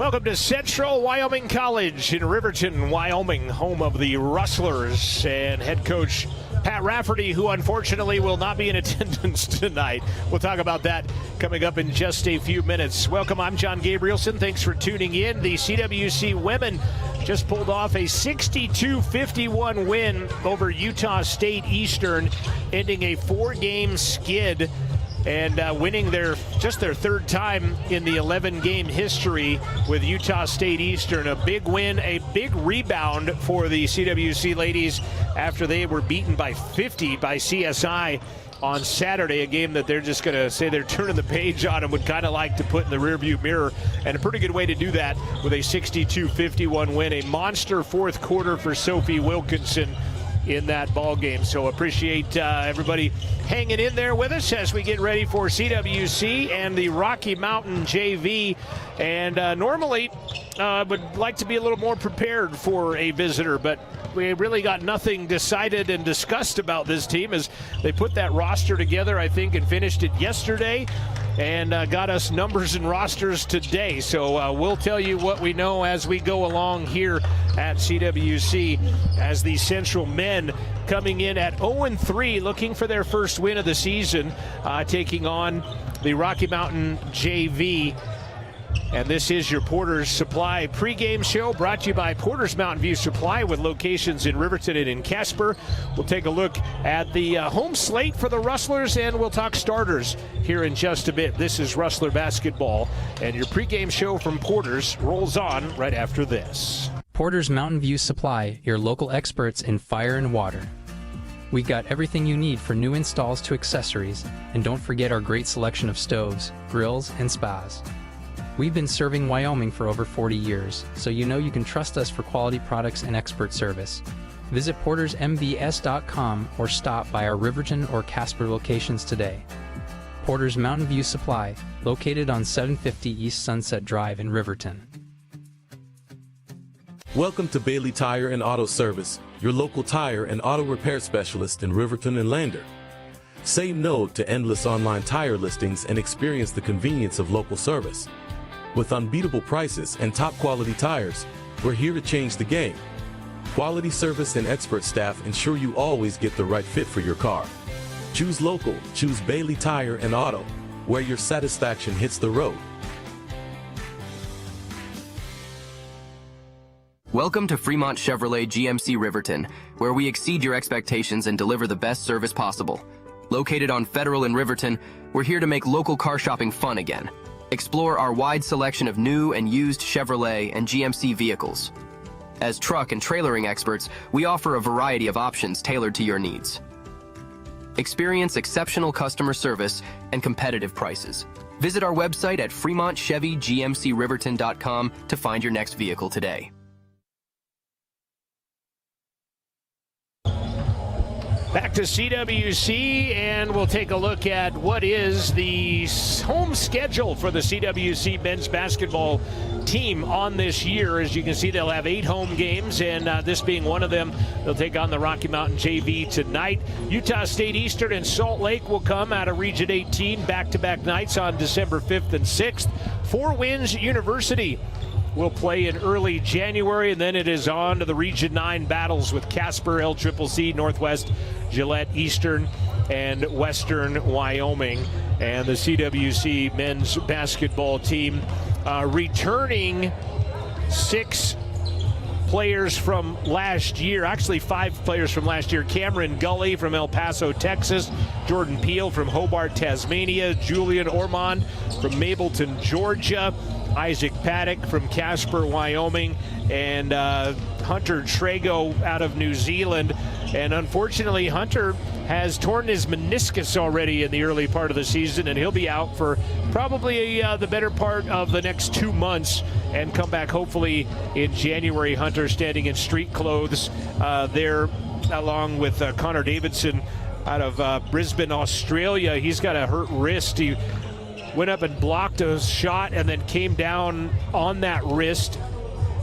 Welcome to Central Wyoming College in Riverton, Wyoming, home of the Rustlers, and head coach Pat Rafferty, who unfortunately will not be in attendance tonight. We'll talk about that coming up in just a few minutes. Welcome, I'm John Gabrielson. Thanks for tuning in. The CWC women just pulled off a 62-51 win over Utah State Eastern, ending a 4-game skid and winning their third time in the 11-game history with Utah State Eastern. A big win, a big rebound for the CWC ladies after they were beaten by 50 by CSI on Saturday, a game that they're just going to say they're turning the page on and would kind of like to put in the rearview mirror, and a pretty good way to do that with a 62-51 win. A monster fourth quarter for Sophie Wilkinson in that ball game. So appreciate everybody hanging in there with us as we get ready for CWC and the Rocky Mtn JV. And normally would like to be a little more prepared for a visitor, but we really got nothing decided and discussed about this team as they put that roster together, I think, and finished it yesterday, and got us numbers and rosters today. So we'll tell you what we know as we go along here at CWC, as the Central men coming in at 0-3, looking for their first win of the season, taking on the Rocky Mtn JV. And this is your Porter's Supply pregame show, brought to you by Porter's Mountain View Supply, with locations in Riverton and in Casper. We'll take a look at the home slate for the Rustlers, and we'll talk starters here in just a bit. This is Rustler basketball, and your pregame show from Porter's rolls on right after this. Porter's Mountain View Supply, your local experts in fire and water. We got everything you need for new installs to accessories, and don't forget our great selection of stoves, grills, and spas. We've been serving Wyoming for over 40 years, so you know you can trust us for quality products and expert service. Visit portersmbs.com or stop by our Riverton or Casper locations today. Porter's Mountain View Supply, located on 750 East Sunset Drive in Riverton. Welcome to Bailey Tire and Auto Service, your local tire and auto repair specialist in Riverton and Lander. Say no to endless online tire listings and experience the convenience of local service. With unbeatable prices and top quality tires, we're here to change the game. Quality service and expert staff ensure you always get the right fit for your car. Choose local, choose Bailey Tire and Auto, where your satisfaction hits the road. Welcome to Fremont Chevrolet GMC Riverton, where we exceed your expectations and deliver the best service possible. Located on Federal in Riverton, we're here to make local car shopping fun again. Explore our wide selection of new and used Chevrolet and GMC vehicles. As truck and trailering experts, we offer a variety of options tailored to your needs. Experience exceptional customer service and competitive prices. Visit our website at FremontChevyGMCRiverton.com to find your next vehicle today. Back to CWC, and we'll take a look at what is the home schedule for the CWC men's basketball team on this year. As you can see, they'll have 8 home games, and this being one of them. They'll take on the Rocky Mtn JV tonight. Utah State Eastern and Salt Lake will come out of Region 18 back-to-back nights on December 5th and 6th. Four Winds University will play in early January, and then it is on to the Region 9 battles with Casper, LCCC, Northwest, Gillette, Eastern, and Western Wyoming. And the CWC men's basketball team returning 6 players from last year, actually 5 players from last year. Cameron Gully from El Paso, Texas, Jordan Peel from Hobart, Tasmania, Julian Ormond from Mableton, Georgia, Isaac Paddock from Casper, Wyoming, and Hunter Trago out of New Zealand. And unfortunately, Hunter has torn his meniscus already in the early part of the season, and he'll be out for probably the better part of the next 2 months and come back hopefully in January. Hunter standing in street clothes there along with Connor Davidson out of Brisbane, Australia. He's got a hurt wrist. He went up and blocked a shot and then came down on that wrist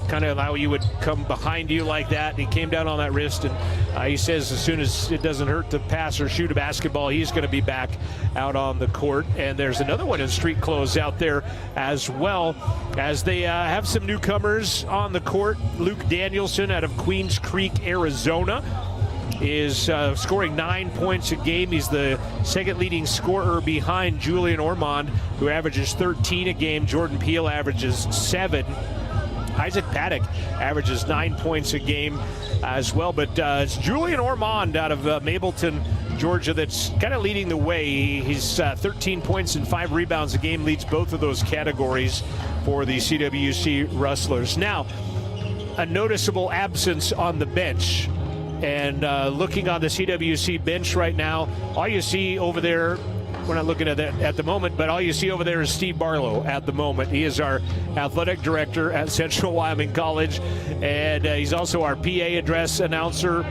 kind of how you would come behind you like that. He came down on that wrist, and he says as soon as it doesn't hurt to pass or shoot a basketball, he's going to be back out on the court. And there's another one in street clothes out there as well, as they have some newcomers on the court. Luke Danielson out of Queens Creek, Arizona, is scoring 9 points a game. He's the second leading scorer behind Julian Ormond, who averages 13 a game. Jordan Peele averages 7. Isaac Paddock averages 9 points a game as well. But it's Julian Ormond out of Mableton, Georgia, that's kind of leading the way. He's 13 points and 5 rebounds a game, leads both of those categories for the CWC Rustlers. Now, a noticeable absence on the bench. And looking on the CWC bench right now, all you see over there, we're not looking at that at the moment, but all you see over there is Steve Barlow at the moment. He is our athletic director at Central Wyoming College, and he's also our PA address announcer,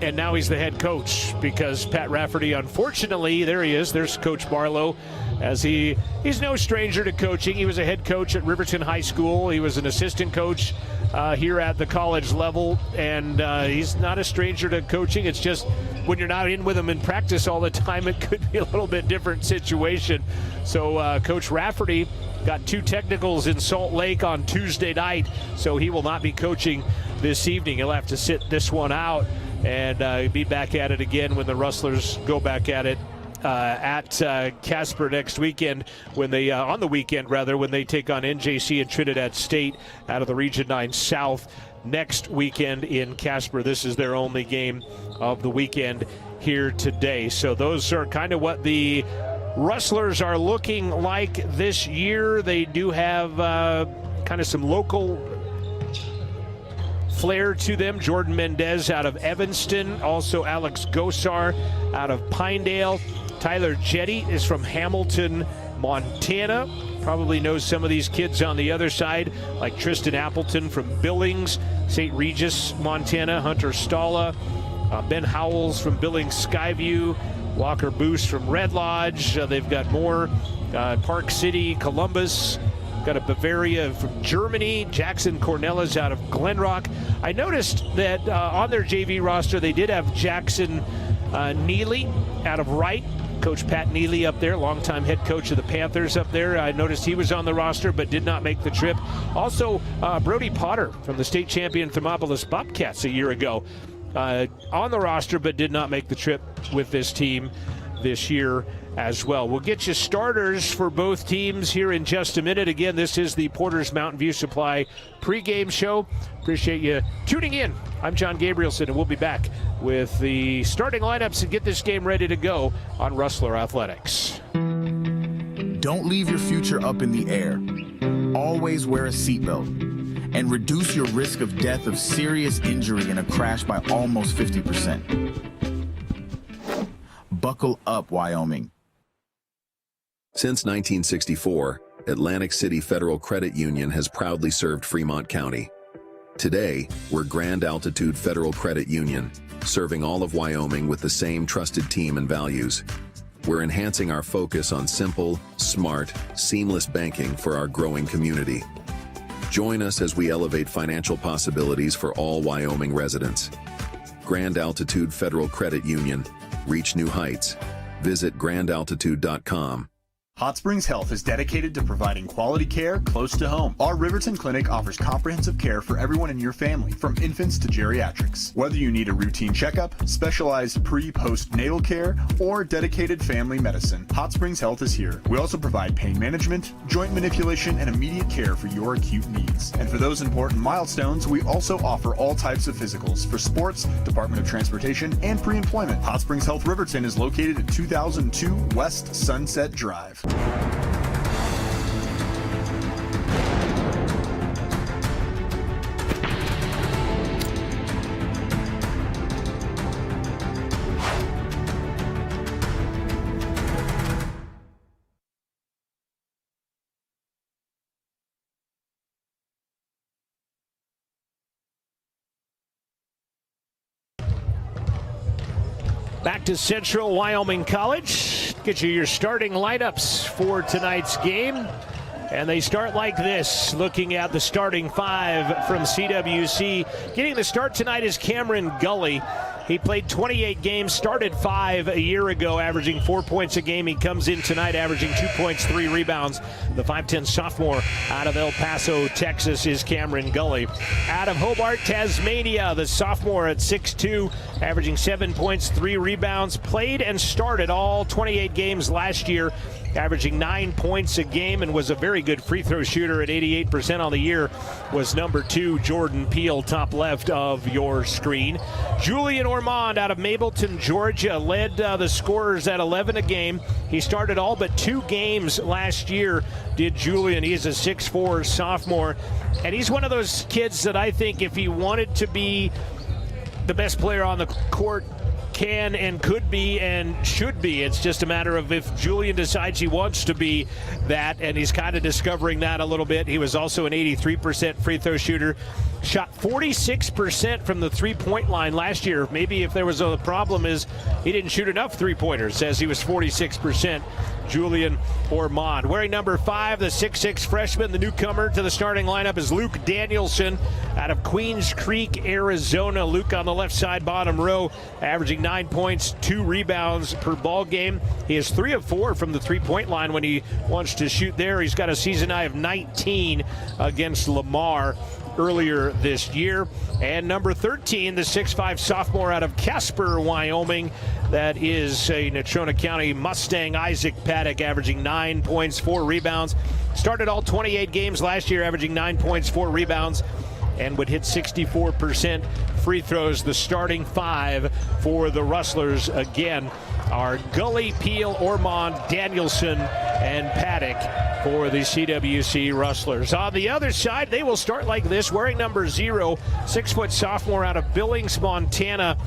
and now he's the head coach because Pat Rafferty, unfortunately, there he is, there's Coach Barlow, as he's no stranger to coaching. He was a head coach at Riverton High School. He was an assistant coach here at the college level, and he's not a stranger to coaching. It's just when you're not in with him in practice all the time, it could be a little bit different situation. So Coach Rafferty got 2 technicals in Salt Lake on Tuesday night, so he will not be coaching this evening. He'll have to sit this one out and be back at it again when the Rustlers go back at it at Casper next weekend, when they on the weekend rather, when they take on NJC and Trinidad State out of the Region 9 South next weekend in Casper. This is their only game of the weekend here today. So those are kind of what the Rustlers are looking like this year. They do have kind of some local flair to them. Jordan Mendez out of Evanston, also Alex Gosar out of Pinedale. Tyler Jetty is from Hamilton, Montana. Probably knows some of these kids on the other side, like Tristan Appleton from Billings, St. Regis, Montana. Hunter Stalla, Ben Howells from Billings Skyview, Walker Boost from Red Lodge. They've got more. Park City, Columbus. Got a Bavaria from Germany. Jackson Cornelis out of Glenrock. I noticed that on their JV roster, they did have Jackson Neely out of Wright. Coach Pat Neely up there, longtime head coach of the Panthers up there. I noticed he was on the roster but did not make the trip. Also, Brody Potter from the state champion Thermopolis Bobcats a year ago on the roster but did not make the trip with this team this year as well. We'll get you starters for both teams here in just a minute. Again, this is the Porter's Mountain View Supply pregame show. Appreciate you tuning in. I'm John Gabrielson, and we'll be back with the starting lineups and get this game ready to go on Rustler Athletics. Don't leave your future up in the air. Always wear a seatbelt and reduce your risk of death of serious injury in a crash by almost 50%. Buckle up, Wyoming. Since 1964, Atlantic City Federal Credit Union has proudly served Fremont County. Today, we're Grand Altitude Federal Credit Union, serving all of Wyoming with the same trusted team and values. We're enhancing our focus on simple, smart, seamless banking for our growing community. Join us as we elevate financial possibilities for all Wyoming residents. Grand Altitude Federal Credit Union. Reach new heights. Visit grandaltitude.com. Hot Springs Health is dedicated to providing quality care close to home. Our Riverton Clinic offers comprehensive care for everyone in your family, from infants to geriatrics. Whether you need a routine checkup, specialized pre-post-natal care, or dedicated family medicine, Hot Springs Health is here. We also provide pain management, joint manipulation, and immediate care for your acute needs. And for those important milestones, we also offer all types of physicals for sports, Department of Transportation, and pre-employment. Hot Springs Health Riverton is located at 2002 West Sunset Drive. Back to Central Wyoming College. Get you your starting lineups for tonight's game. And they start like this, looking at the starting five from CWC. Getting the start tonight is Cameron Gully. He played 28 games, started 5 a year ago, averaging 4 points a game. He comes in tonight averaging 2 points, 3 rebounds. The 5'10 sophomore out of El Paso, Texas is Cameron Gully. Out of Hobart, Tasmania, the sophomore at 6'2", averaging 7 points, 3 rebounds. Played and started all 28 games last year, averaging 9 points a game, and was a very good free throw shooter at 88% on the year. Was number 2, Jordan Peele, top left of your screen. Julian Ormond out of Mableton, Georgia, led the scorers at 11 a game. He started all but 2 games last year, did Julian. He is a 6'4 sophomore, and he's one of those kids that I think if he wanted to be the best player on the court, can and could be and should be. It's just a matter of if Julian decides he wants to be that, and he's kind of discovering that a little bit. He was also an 83% free throw shooter. Shot 46% from the three-point line last year. Maybe if there was a problem is he didn't shoot enough three-pointers, as he was 46%. Julian Ormond. Wearing number 5, the 6'6 freshman, the newcomer to the starting lineup is Luke Danielson out of Queens Creek, Arizona. Luke on the left side, bottom row, averaging 9 points, 2 rebounds per ball game. He is 3 of 4 from the three-point line when he wants to shoot there. He's got a season high of 19 against Lamar earlier this year. And number 13, the 6'5 sophomore out of Casper, Wyoming. That is a Natrona County Mustang, Isaac Paddock, averaging 9 points, 4 rebounds. Started all 28 games last year, averaging 9 points, 4 rebounds, and would hit 64% free throws. The starting 5 for the Rustlers again are Gully, Peele, Ormond, Danielson, and Paddock for the CWC Rustlers. On the other side, they will start like this, wearing number 0, 6' sophomore out of Billings, Montana.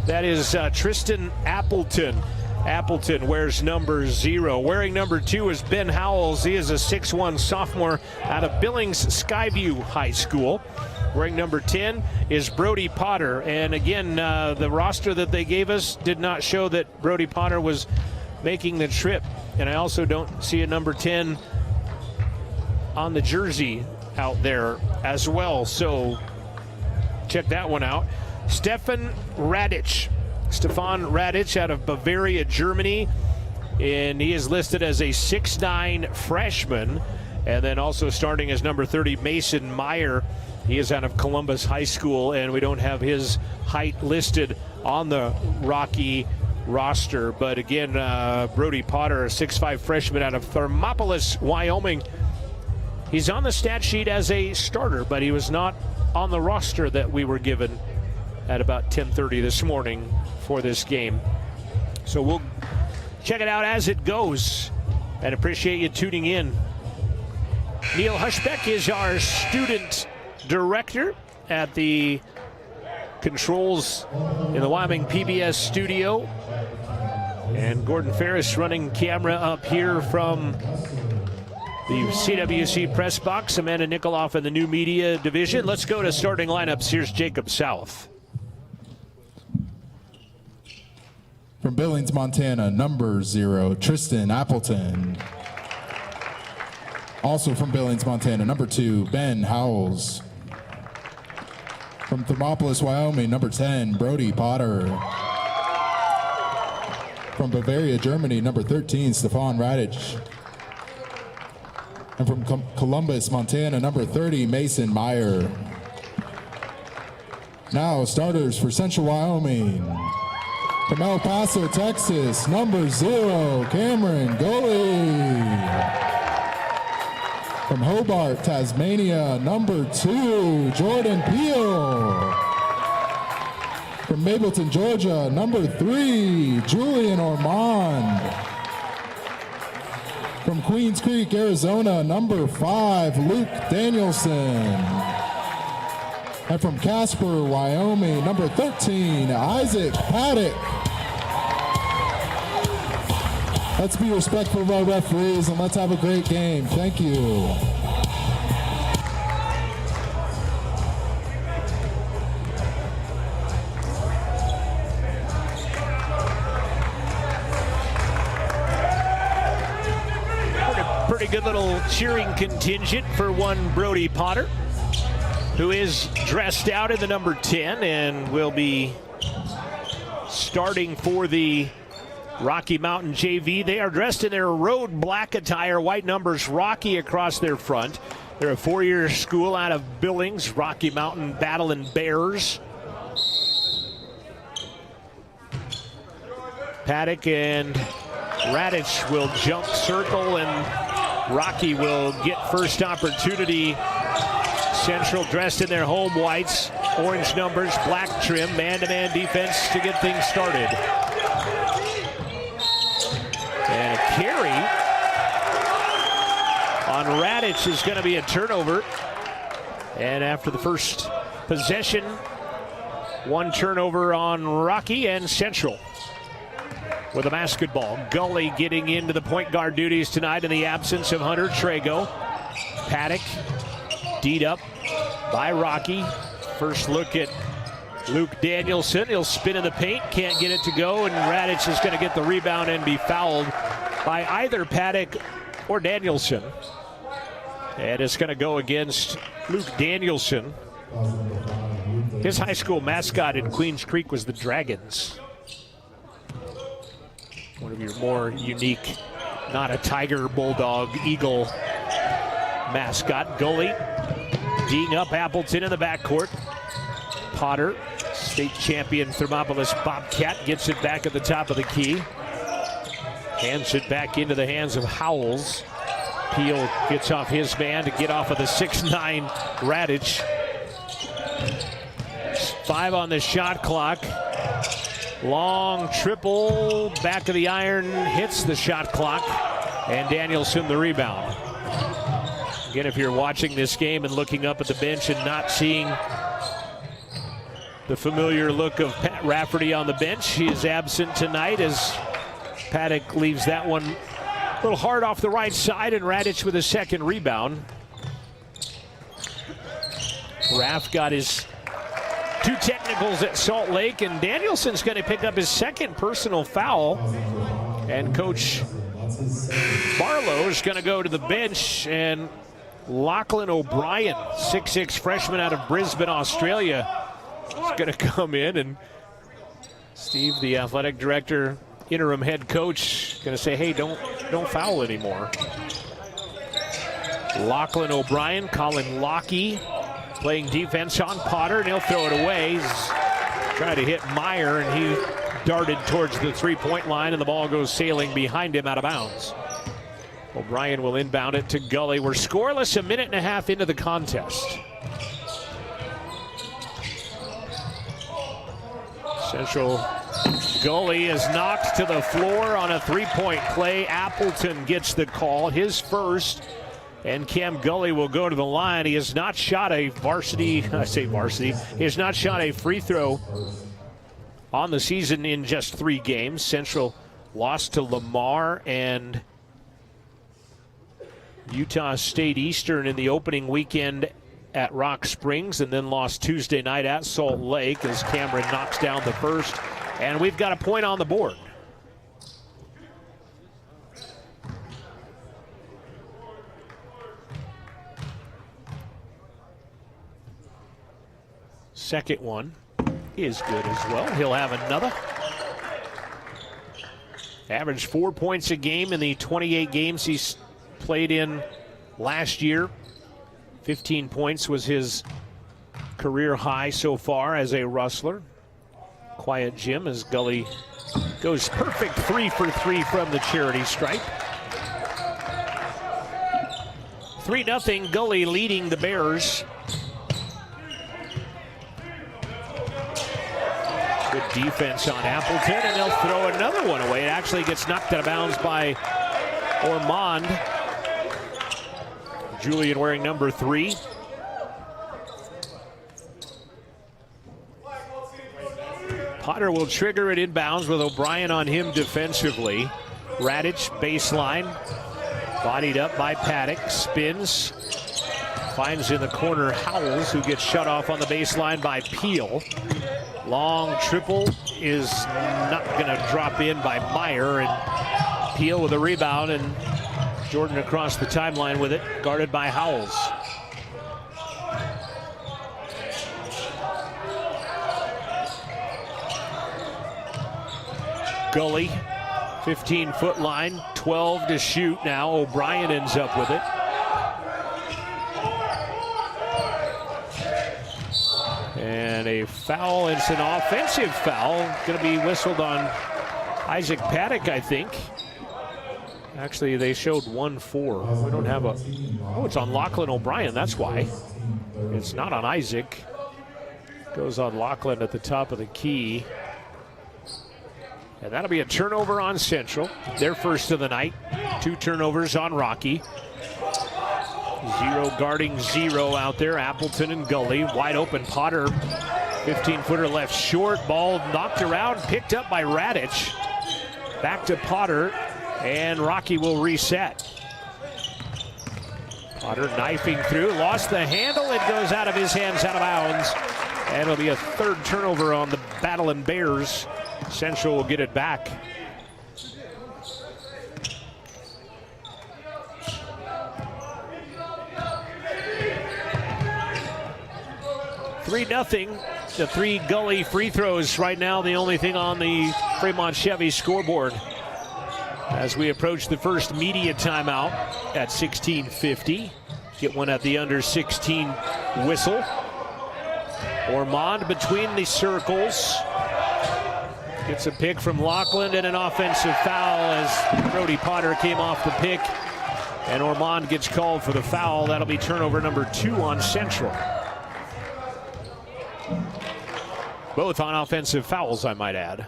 That is Tristan Appleton. Appleton wears number 0. Wearing number 2 is Ben Howells. He is a 6'1 sophomore out of Billings Skyview High School. Wearing number 10 is Brody Potter. And again, the roster that they gave us did not show that Brody Potter was making the trip. And I also don't see a number 10 on the jersey out there as well. So check that one out. Stefan Radic out of Bavaria, Germany, and he is listed as a 6'9 freshman. And then also starting as number 30, Mason Meyer. He is out of Columbus High School, and we don't have his height listed on the Rocky roster. But again, Brody Potter, a 6'5 freshman out of Thermopolis, Wyoming. He's on the stat sheet as a starter, but he was not on the roster that we were given at about 10:30 this morning for this game. So we'll check it out as it goes, and appreciate you tuning in. Neil Hushbeck is our student director at the controls in the Wyoming PBS studio, and Gordon Ferris running camera up here from the CWC press box. Amanda Nikoloff in the new media division. Let's go to starting lineups. Here's Jacob South. From Billings, Montana, number 0, Tristan Appleton. Also from Billings, Montana, number 2, Ben Howells. From Thermopolis, Wyoming, number 10, Brody Potter. From Bavaria, Germany, number 13, Stefan Radic. And from Columbus, Montana, number 30, Mason Meyer. Now, starters for Central Wyoming. From El Paso, Texas, number 0, Cameron Gully. From Hobart, Tasmania, number 2, Jordan Peele. From Mableton, Georgia, number 3, Julian Ormond. From Queens Creek, Arizona, number 5, Luke Danielson. And from Casper, Wyoming, number 13, Isaac Paddock. Let's be respectful of our referees and let's have a great game. Thank you. Pretty good little cheering contingent for one Brody Potter, who is dressed out in the number 10 and will be starting for the Rocky Mtn JV. They are dressed in their road black attire, white numbers Rocky across their front. They're a four-year school out of Billings, Rocky Mtn Battling Bears. Paddock and Radich will jump circle, and Rocky will get first opportunity. Central dressed in their home whites, orange numbers, black trim, man-to-man defense to get things started. And a carry on Radich is going to be a turnover. And after the first possession, one turnover on Rocky and Central. With a basketball, Gully getting into the point guard duties tonight in the absence of Hunter Trago. Paddock, D'd up by Rocky. First look at Luke Danielson. He'll spin in the paint, can't get it to go, and Radich is going to get the rebound and be fouled by either Paddock or Danielson. And it's going to go against Luke Danielson. His high school mascot in Queens Creek was the Dragons. One of your more unique, not a tiger, bulldog, eagle mascot. Gully D'ing up Appleton in the backcourt. Potter, state champion Thermopolis Bobcat, gets it back at the top of the key. Hands it back into the hands of Howells. Peel gets off his man to get off of the 6'9" Radich. 5 on the shot clock. Long triple, back of the iron, hits the shot clock, and Danielson the rebound. Again, if you're watching this game and looking up at the bench and not seeing the familiar look of Pat Rafferty on the bench, he is absent tonight as Paddock leaves that one a little hard off the right side, and Radich with a second rebound. Raff got his 2 technicals at Salt Lake, and Danielson's going to pick up his second personal foul. And Coach Barlow is going to go to the bench, and Lachlan O'Brien, 6'6" freshman out of Brisbane, Australia, is going to come in. And Steve, the athletic director, interim head coach, going to say, hey, don't foul anymore. Lachlan O'Brien, Colin Lockie, playing defense on Potter, and he'll throw it away. He's trying to hit Meyer, and he darted towards the three-point line, and the ball goes sailing behind him out of bounds. O'Brien will inbound it to Gully. We're scoreless, a minute and a half into the contest. Central Gully is knocked to the floor on a three-point play. Appleton gets the call, his first. And Cam Gully will go to the line. He has not shot a he has not shot a free throw on the season in just 3 games. Central lost to Lamar and Utah State Eastern in the opening weekend at Rock Springs, and then lost Tuesday night at Salt Lake as Cameron knocks down the first. And we've got a point on the board. Second one is good as well. He'll have another. Averaged 4 points a game in the 28 games he's played in last year. 15 points was his career high so far as a Rustler. Quiet Jim as Gully goes perfect 3 for 3 from the charity stripe. 3-0, Gully leading the Bears. Good defense on Appleton, and they'll throw another one away. It actually gets knocked out of bounds by Ormond. Julian wearing number 3. Potter will trigger it inbounds with O'Brien on him defensively. Radich, baseline. Bodied up by Paddock, spins. Finds in the corner Howells, who gets shut off on the baseline by Peel. Long triple is not going to drop in by Meyer, and Peel with a rebound, and Jordan across the timeline with it, guarded by Howells. Gully, 15-foot line, 12 to shoot now. O'Brien ends up with it. And a foul, it's an offensive foul. Going to be whistled on Isaac Paddock, I think. Actually, they showed 1-4. We don't have a, oh, it's on Lachlan O'Brien, that's why. It's not on Isaac. Goes on Lachlan at the top of the key. And that'll be a turnover on Central. Their first of the night. 2 turnovers on Rocky. 0 guarding 0 out there. Appleton and Gully. Wide open. Potter, 15-footer left short. Ball knocked around, picked up by Radich. Back to Potter, and Rocky will reset. Potter knifing through, lost the handle. It goes out of his hands, out of bounds. And it'll be a 3rd turnover on the Battling Bears. Central will get it back. (3-0). The 3 Gully free throws right now, the only thing on the Fremont Chevy scoreboard. As we approach the first media timeout at 16:50. Get one at the under 16 whistle. Ormond between the circles. Gets a pick from Lachlan and an offensive foul as Brody Potter came off the pick. And Ormond gets called for the foul. That'll be turnover number 2 on Central. Both on offensive fouls, I might add.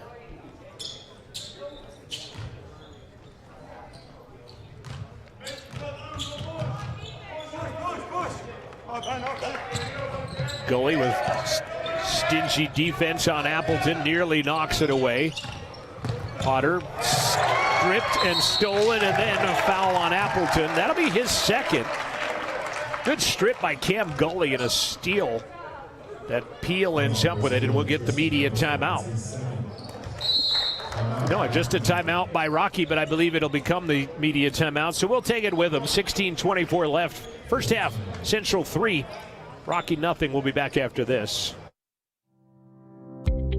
Gully with stingy defense on Appleton, nearly knocks it away. Potter stripped and stolen, and then a foul on Appleton. That'll be his 2nd. Good strip by Cam Gully and a steal. That Peel ends up with it, and we'll get the media timeout. No, just a timeout by Rocky, but I believe it'll become the media timeout, so we'll take it with them. 16:24 left. First half, Central 3, Rocky nothing. We'll be back after this.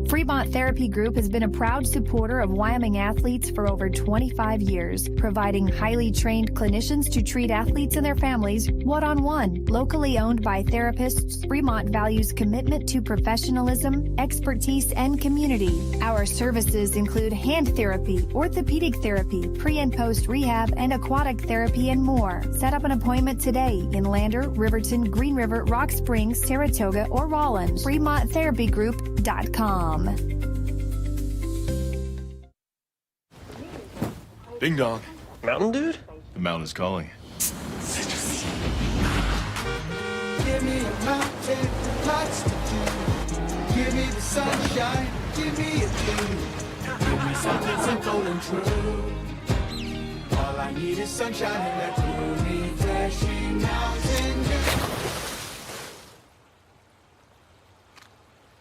Fremont Therapy Group has been a proud supporter of Wyoming athletes for over 25 years, providing highly trained clinicians to treat athletes and their families one-on-one. Locally owned by therapists, Fremont values commitment to professionalism, expertise, and community. Our services include hand therapy, orthopedic therapy, pre- and post-rehab, and aquatic therapy, and more. Set up an appointment today in Lander, Riverton, Green River, Rock Springs, Saratoga, or Rollins. FremontTherapyGroup.com. Ding dong. Mountain Dude? The mountain is calling. Give me a mountain, lots to do. Give me the sunshine, give me a view. Give me something simple and true. All I need is sunshine and that cool, refreshing mountain dew.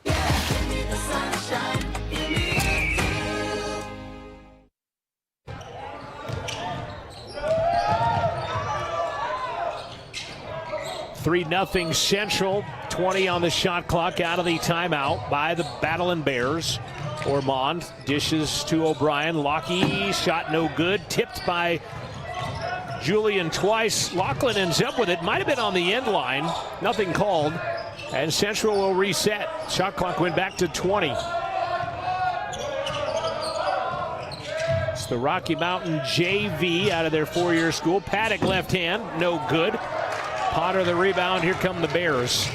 Yeah, give me the sunshine, give me a view. 3-0 Central, 20 on the shot clock out of the timeout by the Battling Bears. Ormond dishes to O'Brien. Lockie, shot no good. Tipped by Julian twice. Lachlan ends up with it. Might have been on the end line. Nothing called. And Central will reset. Shot clock went back to 20. It's the Rocky Mtn JV out of their 4-year school. Paddock left hand, no good. Potter the rebound. Here come the Bears.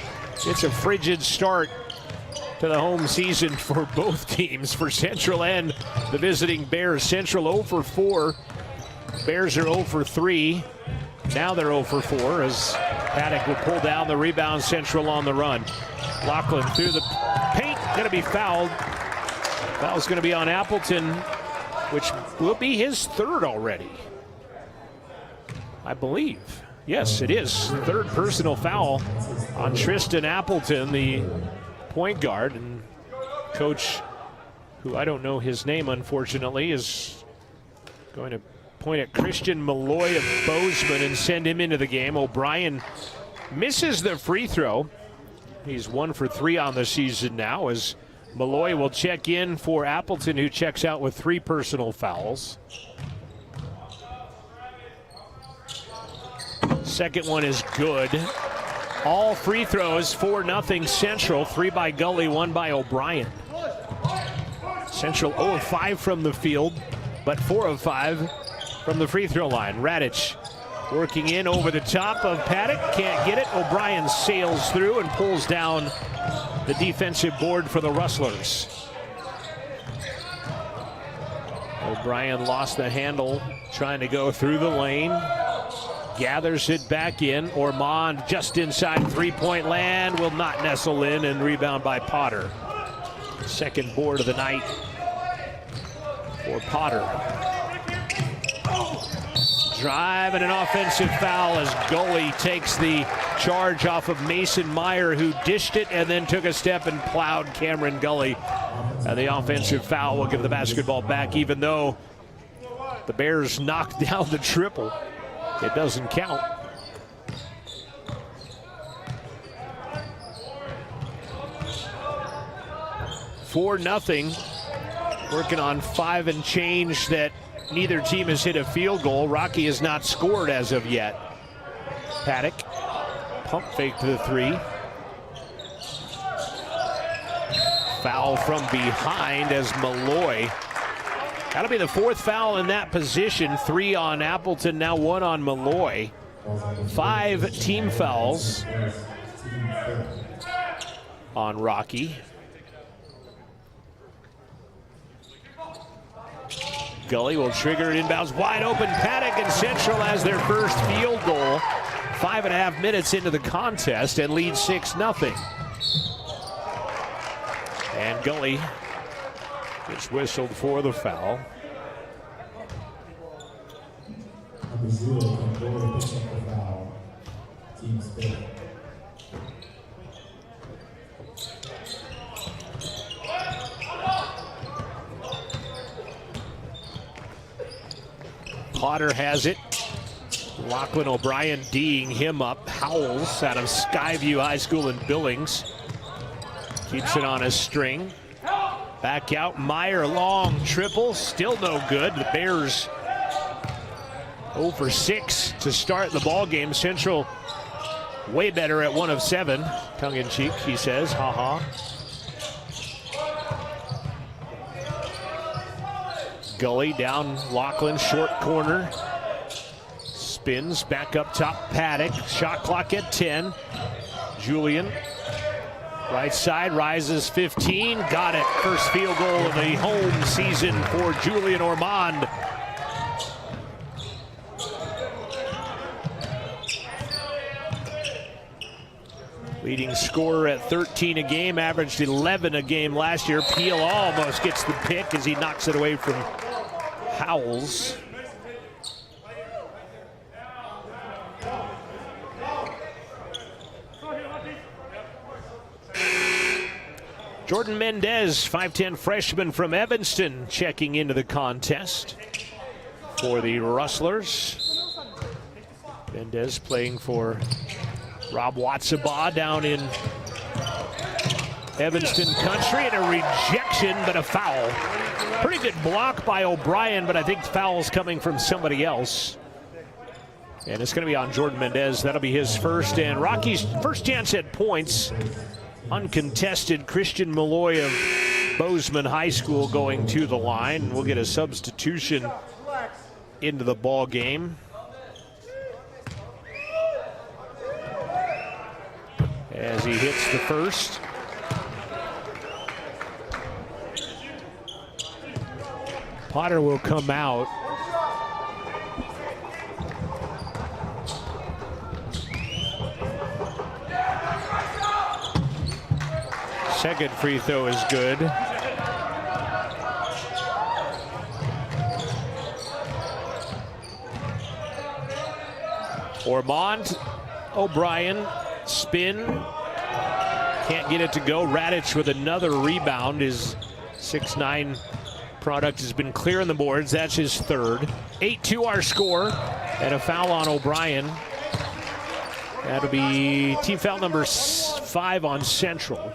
It's a frigid start to the home season for both teams, for Central and the visiting Bears. Central 0 for 4. Bears are 0 for 3. Now they're 0 for 4 as Paddock will pull down the rebound. Central on the run. Lachlan through the paint, going to be fouled. Foul's going to be on Appleton, which will be his 3rd already, I believe. Yes, it is. 3rd personal foul on Tristan Appleton, the point guard. And coach, who I don't know his name, unfortunately, is going to point at Christian Malloy of Bozeman and send him into the game. O'Brien misses the free throw. He's 1 for 3 on the season now, as Malloy will check in for Appleton, who checks out with 3 personal fouls. Second one is good. All free throws, 4-0 Central. 3 by Gully, 1 by O'Brien. Central 0 of 5 from the field, but 4 of 5 from the free throw line. Radich working in over the top of Paddock, can't get it. O'Brien sails through and pulls down the defensive board for the Rustlers. O'Brien lost the handle trying to go through the lane. Gathers it back in. Ormond just inside three-point land, will not nestle in, and rebound by Potter. Second board of the night for Potter. Drive and an offensive foul as Gully takes the charge off of Mason Meyer, who dished it and then took a step and plowed Cameron Gully. And the offensive foul will give the basketball back, even though the Bears knocked down the triple. It doesn't count. For nothing, working on 5 and change that neither team has hit a field goal. Rocky has not scored as of yet. Paddock, pump fake to the 3. Foul from behind as Malloy. That'll be the 4th foul in that position. 3 on Appleton, now 1 on Malloy. 5 team fouls on Rocky. Gully will trigger it inbounds. Wide open. Paddock, and Central has their first field goal. 5.5 minutes into the contest and leads 6-0. And Gully gets whistled for the foul. Potter has it. Lachlan O'Brien D'ing him up. Howells out of Skyview High School in Billings keeps it on a string. Back out, Meyer, long triple, still no good. The Bears 0 for 6 to start the ball game. Central way better at 1 of 7. Tongue in cheek, he says, haha. Gully down Lachlan, short corner. Spins back up top, Paddock. Shot clock at 10. Julian, right side, rises 15. Got it. First field goal of the home season for Julian Ormond. Leading scorer at 13 a game, averaged 11 a game last year. Peel almost gets the pick as he knocks it away from Howells. Jordan Mendez, 5'10 freshman from Evanston, checking into the contest for the Rustlers. Mendez playing for Rob Watsabaugh down in Evanston country, and a rejection, but a foul. Pretty good block by O'Brien, but I think foul's coming from somebody else. And it's going to be on Jordan Mendez. That'll be his first, and Rocky's first chance at points. Uncontested. Christian Malloy of Bozeman High School going to the line. We'll get a substitution into the ball game. As he hits the first. Potter will come out. Second free throw is good. Ormond, O'Brien, spin. Can't get it to go. Radich with another rebound, his 6'9" Product has been clear on the boards. That's his third. 8-2 our score, and a foul on O'Brien. That'll be team foul number 5 on Central.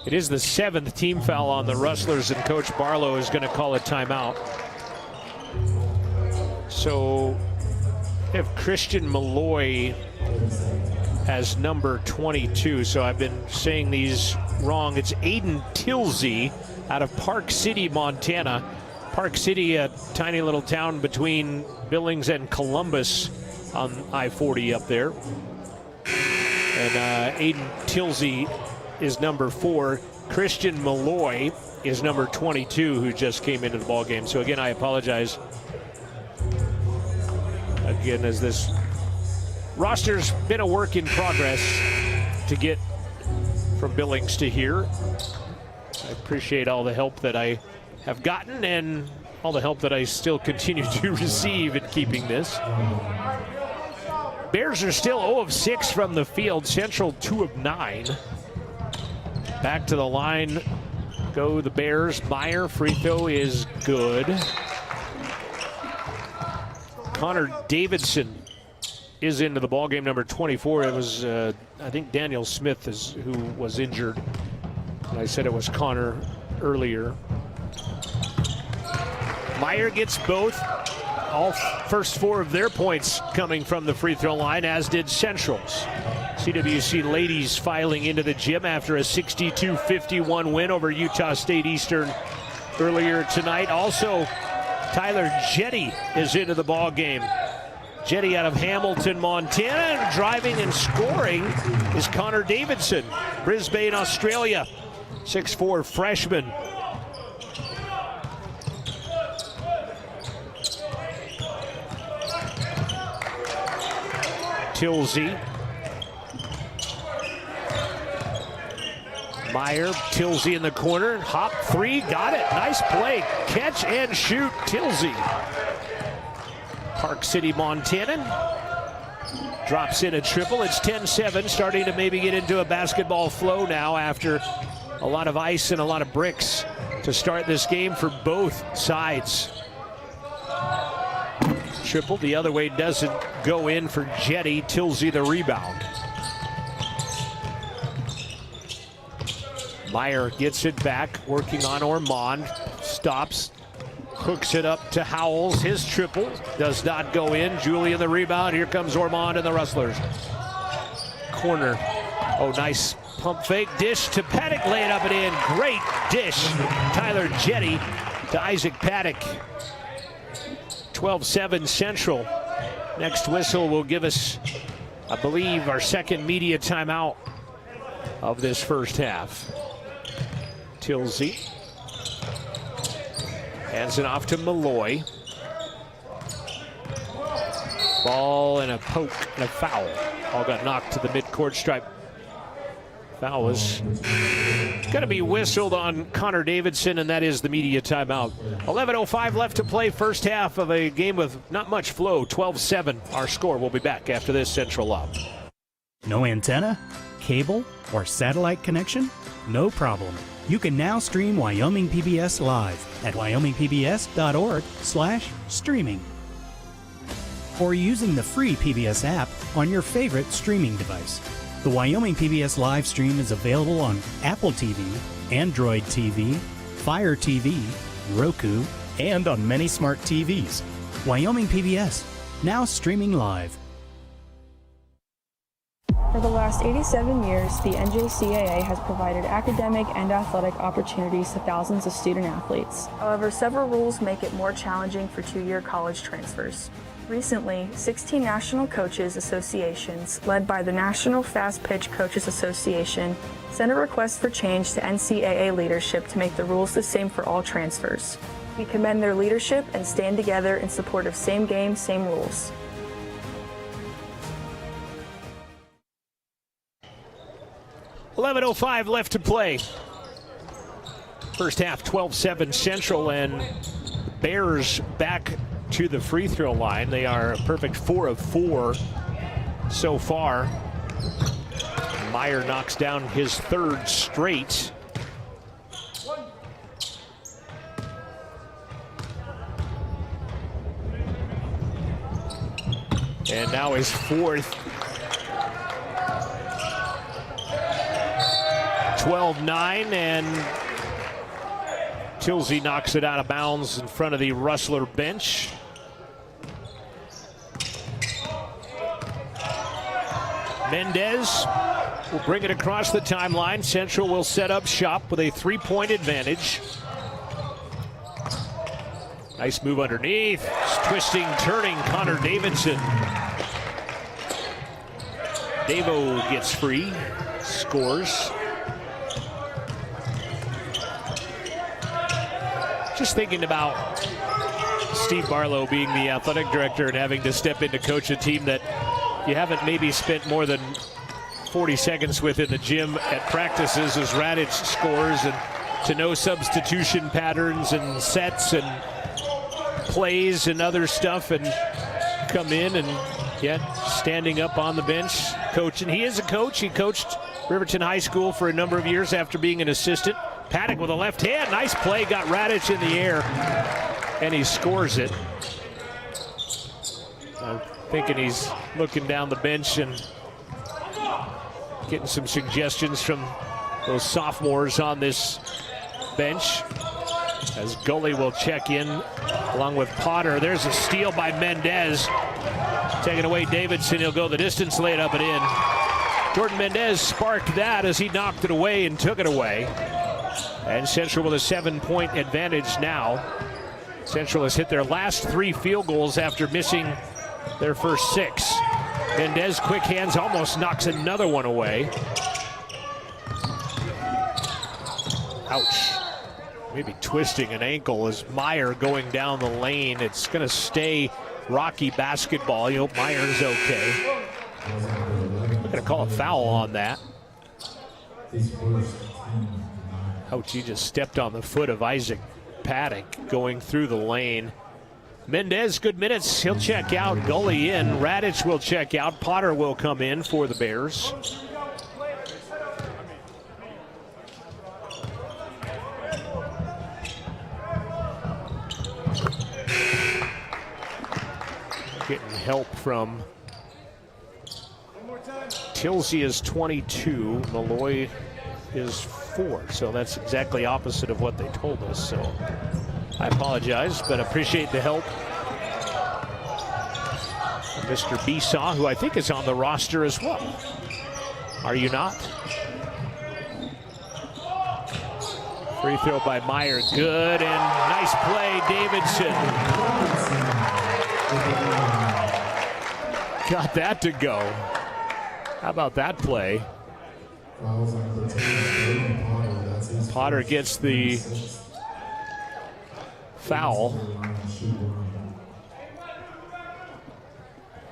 It is the 7th team foul on the Rustlers, and Coach Barlow is going to call a timeout. So we have Christian Malloy as number 22. So I've been saying these wrong. It's Aiden Tilsey out of Park City, Montana. Park City, a tiny little town between Billings and Columbus on I-40 up there. And Aiden Tilsey is number 4. Christian Malloy is number 22, who just came into the ball game. So again, I apologize. Again, as this roster's been a work in progress to get from Billings to here. I appreciate all the help that I have gotten and all the help that I still continue to receive in keeping this. Bears are still 0 of 6 from the field. Central 2 of 9. Back to the line go the Bears. Meyer, free throw is good. Connor Davidson is into the ball game, number 24. It was, I think, Daniel Smith who was injured. And I said it was Connor earlier. Meyer gets both. All first 4 of their points coming from the free throw line, as did Central's. CWC ladies filing into the gym after a 62-51 win over Utah State Eastern earlier tonight. Also, Tyler Jetty is into the ball game. Jetty out of Hamilton, Montana, and driving and scoring is Connor Davidson, Brisbane, Australia, 6'4" freshman. Tilsey. Meyer, Tilsey in the corner, hop 3, got it, nice play, catch and shoot, Tilsey. Park City, Montana, drops in a triple. It's 10-7, starting to maybe get into a basketball flow now after a lot of ice and a lot of bricks to start this game for both sides. Triple the other way doesn't go in for Jetty. Tilsey the rebound. Meyer gets it back, working on Ormond, stops, hooks it up to Howells. His triple does not go in. Julian the rebound. Here comes Ormond and the Rustlers. Corner. Oh, nice pump fake. Dish to Paddock, lay it up and in. Great dish. Tyler Jetty to Isaac Paddock. 12-7 Central. Next whistle will give us, I believe, our second media timeout of this first half. Tilsey hands it off to Malloy. Ball and a poke and a foul. All got knocked to the midcourt stripe. Foul was going to be whistled on Connor Davidson, and that is the media timeout. 11:05 left to play, first half of a game with not much flow. 12-7 our score. We'll be back after this. Central up. No antenna, cable, or satellite connection? No problem. You can now stream Wyoming PBS live at wyomingpbs.org/streaming. Or using the free PBS app on your favorite streaming device. The Wyoming PBS live stream is available on Apple TV, Android TV, Fire TV, Roku, and on many smart TVs. Wyoming PBS, now streaming live. For the last 87 years, the NJCAA has provided academic and athletic opportunities to thousands of student athletes. However, several rules make it more challenging for two-year college transfers. Recently, 16 national coaches associations, led by the National Fast Pitch Coaches Association, sent a request for change to NCAA leadership to make the rules the same for all transfers. We commend their leadership and stand together in support of same game, same rules. .11:05 left to play. First half, 12-7 Central, and Bears back to the free throw line. They are a perfect 4 of 4 so far. Meyer knocks down his 3rd straight. And now his 4th. 12-9, and Tilsey knocks it out of bounds in front of the Rustler bench. Mendez will bring it across the timeline. Central will set up shop with a 3-point advantage. Nice move underneath. Twisting, turning Connor Davidson. Davo gets free, scores. Just thinking about Steve Barlow being the athletic director and having to step in to coach a team that you haven't maybe spent more than 40 seconds with in the gym at practices as Radic scores, and to know substitution patterns and sets and plays and other stuff, and come in and yet standing up on the bench coaching. He is a coach. He coached Riverton High School for a number of years after being an assistant. Paddock with a left hand. Nice play. Got Radic in the air, and he scores it. I'm thinking he's looking down the bench and getting some suggestions from those sophomores on this bench, as Gully will check in along with Potter. There's a steal by Mendez. Taking away Davidson. He'll go the distance, lay it up and in. Jordan Mendez sparked that as he knocked it away and took it away. And Central with a 7-point advantage now. Central has hit their last 3 field goals after missing their first 6. Mendez, quick hands, almost knocks another one away. Ouch. Maybe twisting an ankle as Meyer going down the lane. It's going to stay Rocky basketball. You hope Meyer's okay. We're going to call a foul on that. Ouch, he just stepped on the foot of Isaac Paddock going through the lane. Mendez, good minutes. He'll check out. Gully in. Radic will check out. Potter will come in for the Bears. Getting help from Tilsey is 22. Malloy is 4. So that's exactly opposite of what they told us. So I apologize, but appreciate the help. Mr. Besaw, who I think is on the roster as well. Are you not? Free throw by Meyer, good, and nice play, Davidson. Got that to go. How about that play? Potter gets the foul.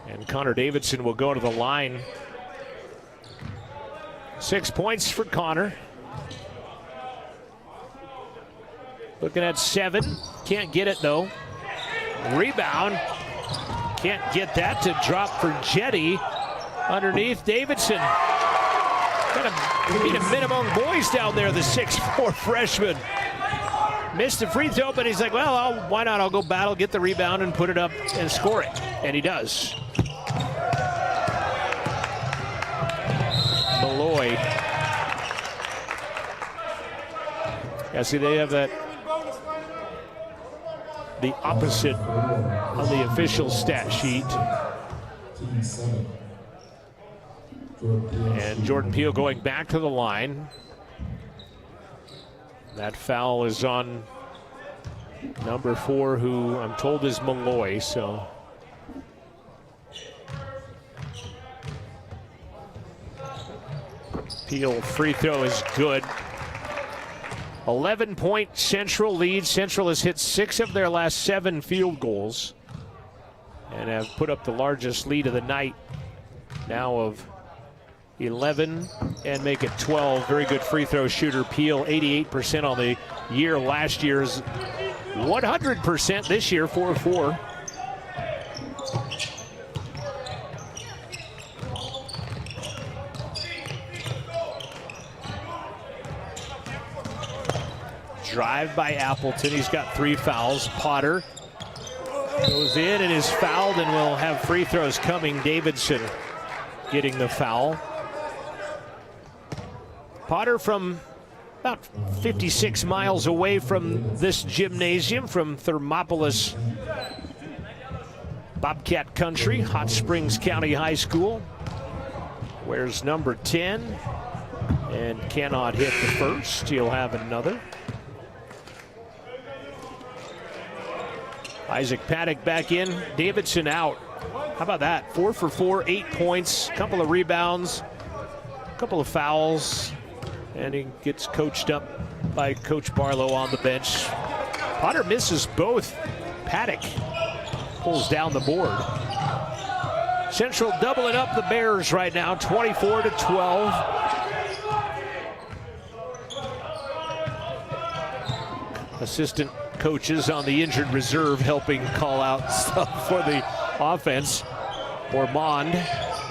And Connor Davidson will go to the line. 6 points for Connor. Looking at 7. Can't get it though. Rebound. Can't get that to drop for Jetty. Underneath Davidson. Gotta beat a minimum boys down there, the 6'4" freshman. Missed the free throw, but he's like, well, why not? I'll go battle, get the rebound, and put it up and score it. And he does. Malloy. Yeah, see, they have that, the opposite of the official stat sheet. And Jordan Peele going back to the line. That foul is on number 4, who I'm told is Malloy, so. Peele free throw is good. 11-point Central lead. Central has hit 6 of their last 7 field goals and have put up the largest lead of the night now of 11 and make it 12. Very good free throw shooter. Peele 88% on the year. Last year's 100% this year, 4-4. drive by Appleton. He's got 3 fouls. Potter goes in and is fouled, and will have free throws coming. Davidson getting the foul. Potter from about 56 miles away from this gymnasium, from Thermopolis, Bobcat Country, Hot Springs County High School. Wears number 10 and cannot hit the first. He'll have another. Isaac Paddock back in. Davidson out. How about that? 4 for 4, 8 points, couple of rebounds, couple of fouls, and he gets coached up by Coach Barlow on the bench. Potter misses both. Paddock pulls down the board. Central doubling up the Bears right now, 24-12. Assistant coaches on the injured reserve helping call out stuff for the offense. Ormond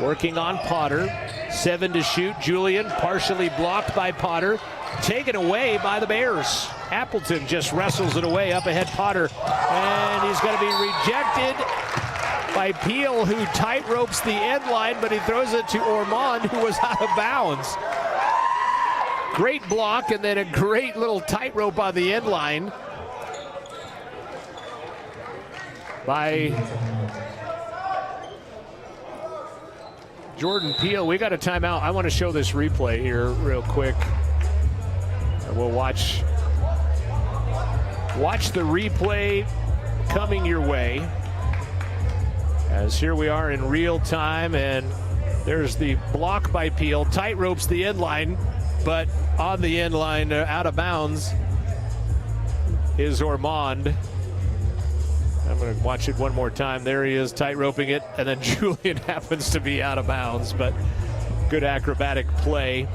working on Potter. 7 to shoot. Julian partially blocked by Potter. Taken away by the Bears. Appleton just wrestles it away up ahead. Potter. And he's going to be rejected by Peel, who tight ropes the end line, but he throws it to Ormond, who was out of bounds. Great block, and then a great little tightrope on the end line by Jordan Peel. We got a timeout. I want to show this replay here real quick. And we'll watch the replay coming your way. As here we are in real time, and there's the block by Peel. Tight ropes the end line, but on the end line, out of bounds, is Ormond. I'm going to watch it one more time. There he is, tight roping it, and then Julian happens to be out of bounds, but good acrobatic play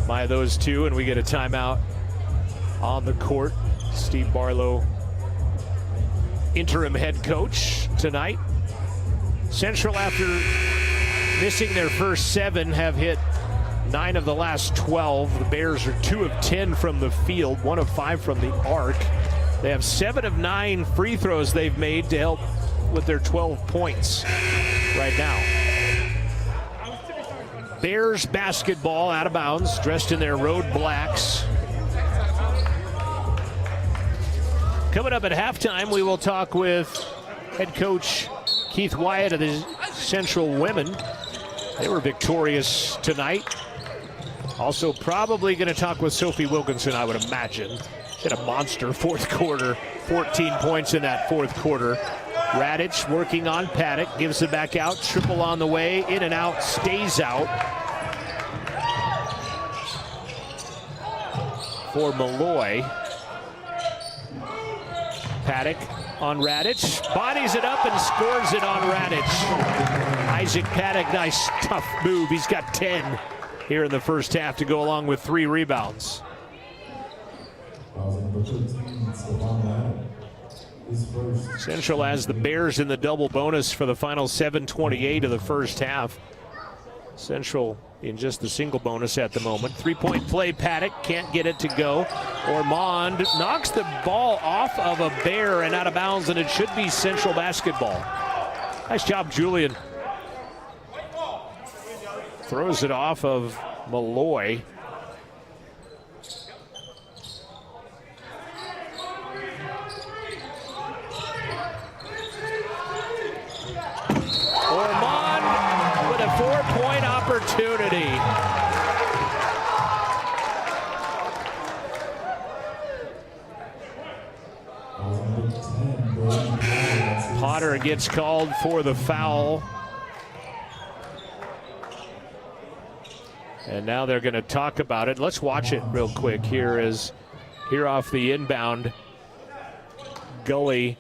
by those two, and we get a timeout on the court. Steve Barlow, interim head coach tonight. Central, after missing their first 7, have hit 9 of the last 12. The Bears are 2 of 10 from the field, 1 of 5 from the arc. They have 7 of 9 free throws they've made to help with their 12 points right now. Bears basketball out of bounds, dressed in their road blacks. Coming up at halftime, we will talk with head coach Keith Wyatt of the Central Women. They were victorious tonight. Also probably going to talk with Sophie Wilkinson, I would imagine. She had a monster fourth quarter, 14 points in that fourth quarter. Radich working on Paddock, gives it back out, triple on the way, in and out, stays out. For Malloy. Paddock on Radich, bodies it up and scores it on Radich. Isaac Paddock, nice tough move. He's got 10 here in the first half to go along with 3 rebounds. Central has the Bears in the double bonus for the final 7:28 of the first half. Central in just the single bonus at the moment. 3-point play, Paddock can't get it to go. Ormond knocks the ball off of a Bear and out of bounds, and it should be Central basketball. Nice job, Julian. Throws it off of Malloy. Ormond with a 4-point opportunity. Potter gets called for the foul. And now they're going to talk about it. Let's watch it real quick. Here off the inbound. Gully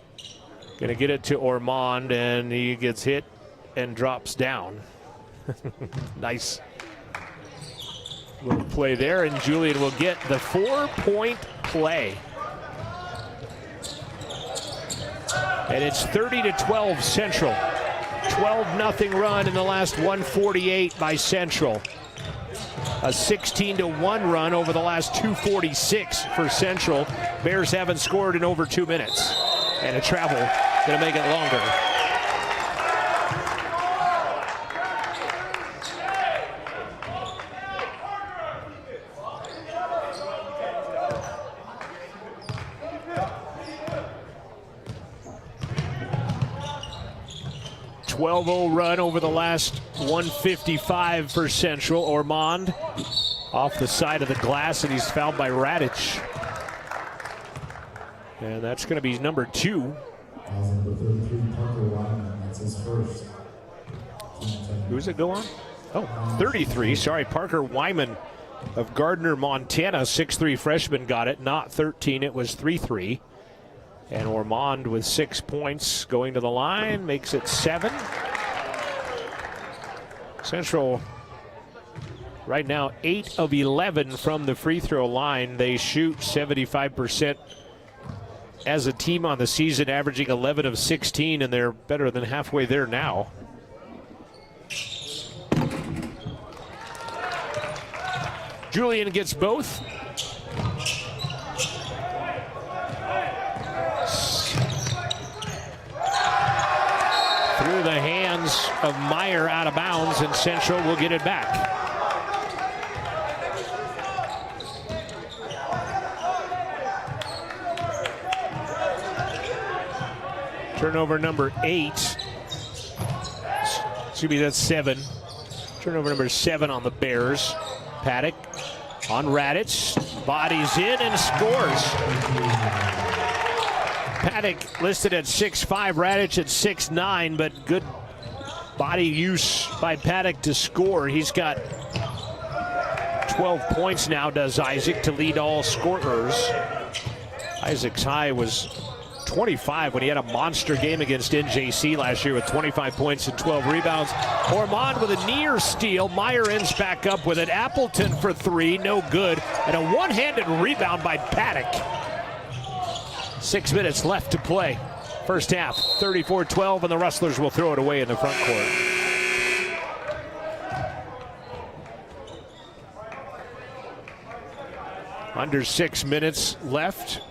going to get it to Ormond, and he gets hit and drops down. Nice little play there, and Julian will get the 4-point play. And it's 30-12 Central. 12-0 run in the last 148 by Central. A 16-1 run over the last 2:46 for Central. Bears haven't scored in over 2 minutes. And a travel going to make it longer. .12-0 run over the last 155 for Central. Ormond off the side of the glass, and he's fouled by Radic. And that's going to be number 2. Who's it go on? Oh, 33. Sorry, Parker Wyman of Gardner, Montana. 6'3" freshman got it. Not 13. It was 3-3. And Ormond with 6 points going to the line, makes it 7. Central right now 8 of 11 from the free throw line. They shoot 75% as a team on the season, averaging 11 of 16, and they're better than halfway there now. Julian gets both. Through the hands of Meyer, out of bounds, and Central will get it back. Turnover number 8. Excuse me, that's 7. Turnover number 7 on the Bears. Paddock on Radic, bodies in and scores. Paddock listed at 6'5", Radic at 6'9", but good body use by Paddock to score. He's got 12 points now, does Isaac, to lead all scorers. Isaac's high was 25 when he had a monster game against NJC last year with 25 points and 12 rebounds. Ormond with a near steal. Meyer ends back up with it. Appleton for 3, no good. And a one-handed rebound by Paddock. 6 minutes left to play. First half, 34-12, and the Rustlers will throw it away in the front court. Under 6 minutes left.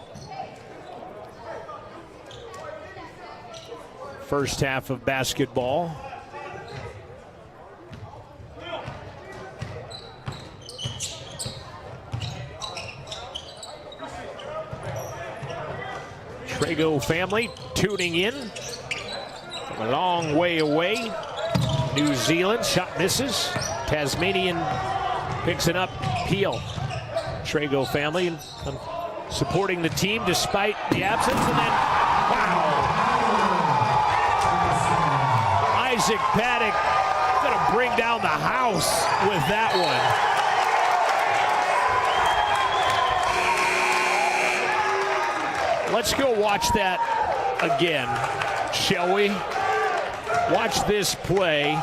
First half of basketball. Trago family tuning in from a long way away. New Zealand, shot misses. Tasmanian picks it up, Peel. Trago family supporting the team despite the absence, and then, wow. Isaac Paddock gonna bring down the house with that one. Let's go watch that again, shall we? Watch this play.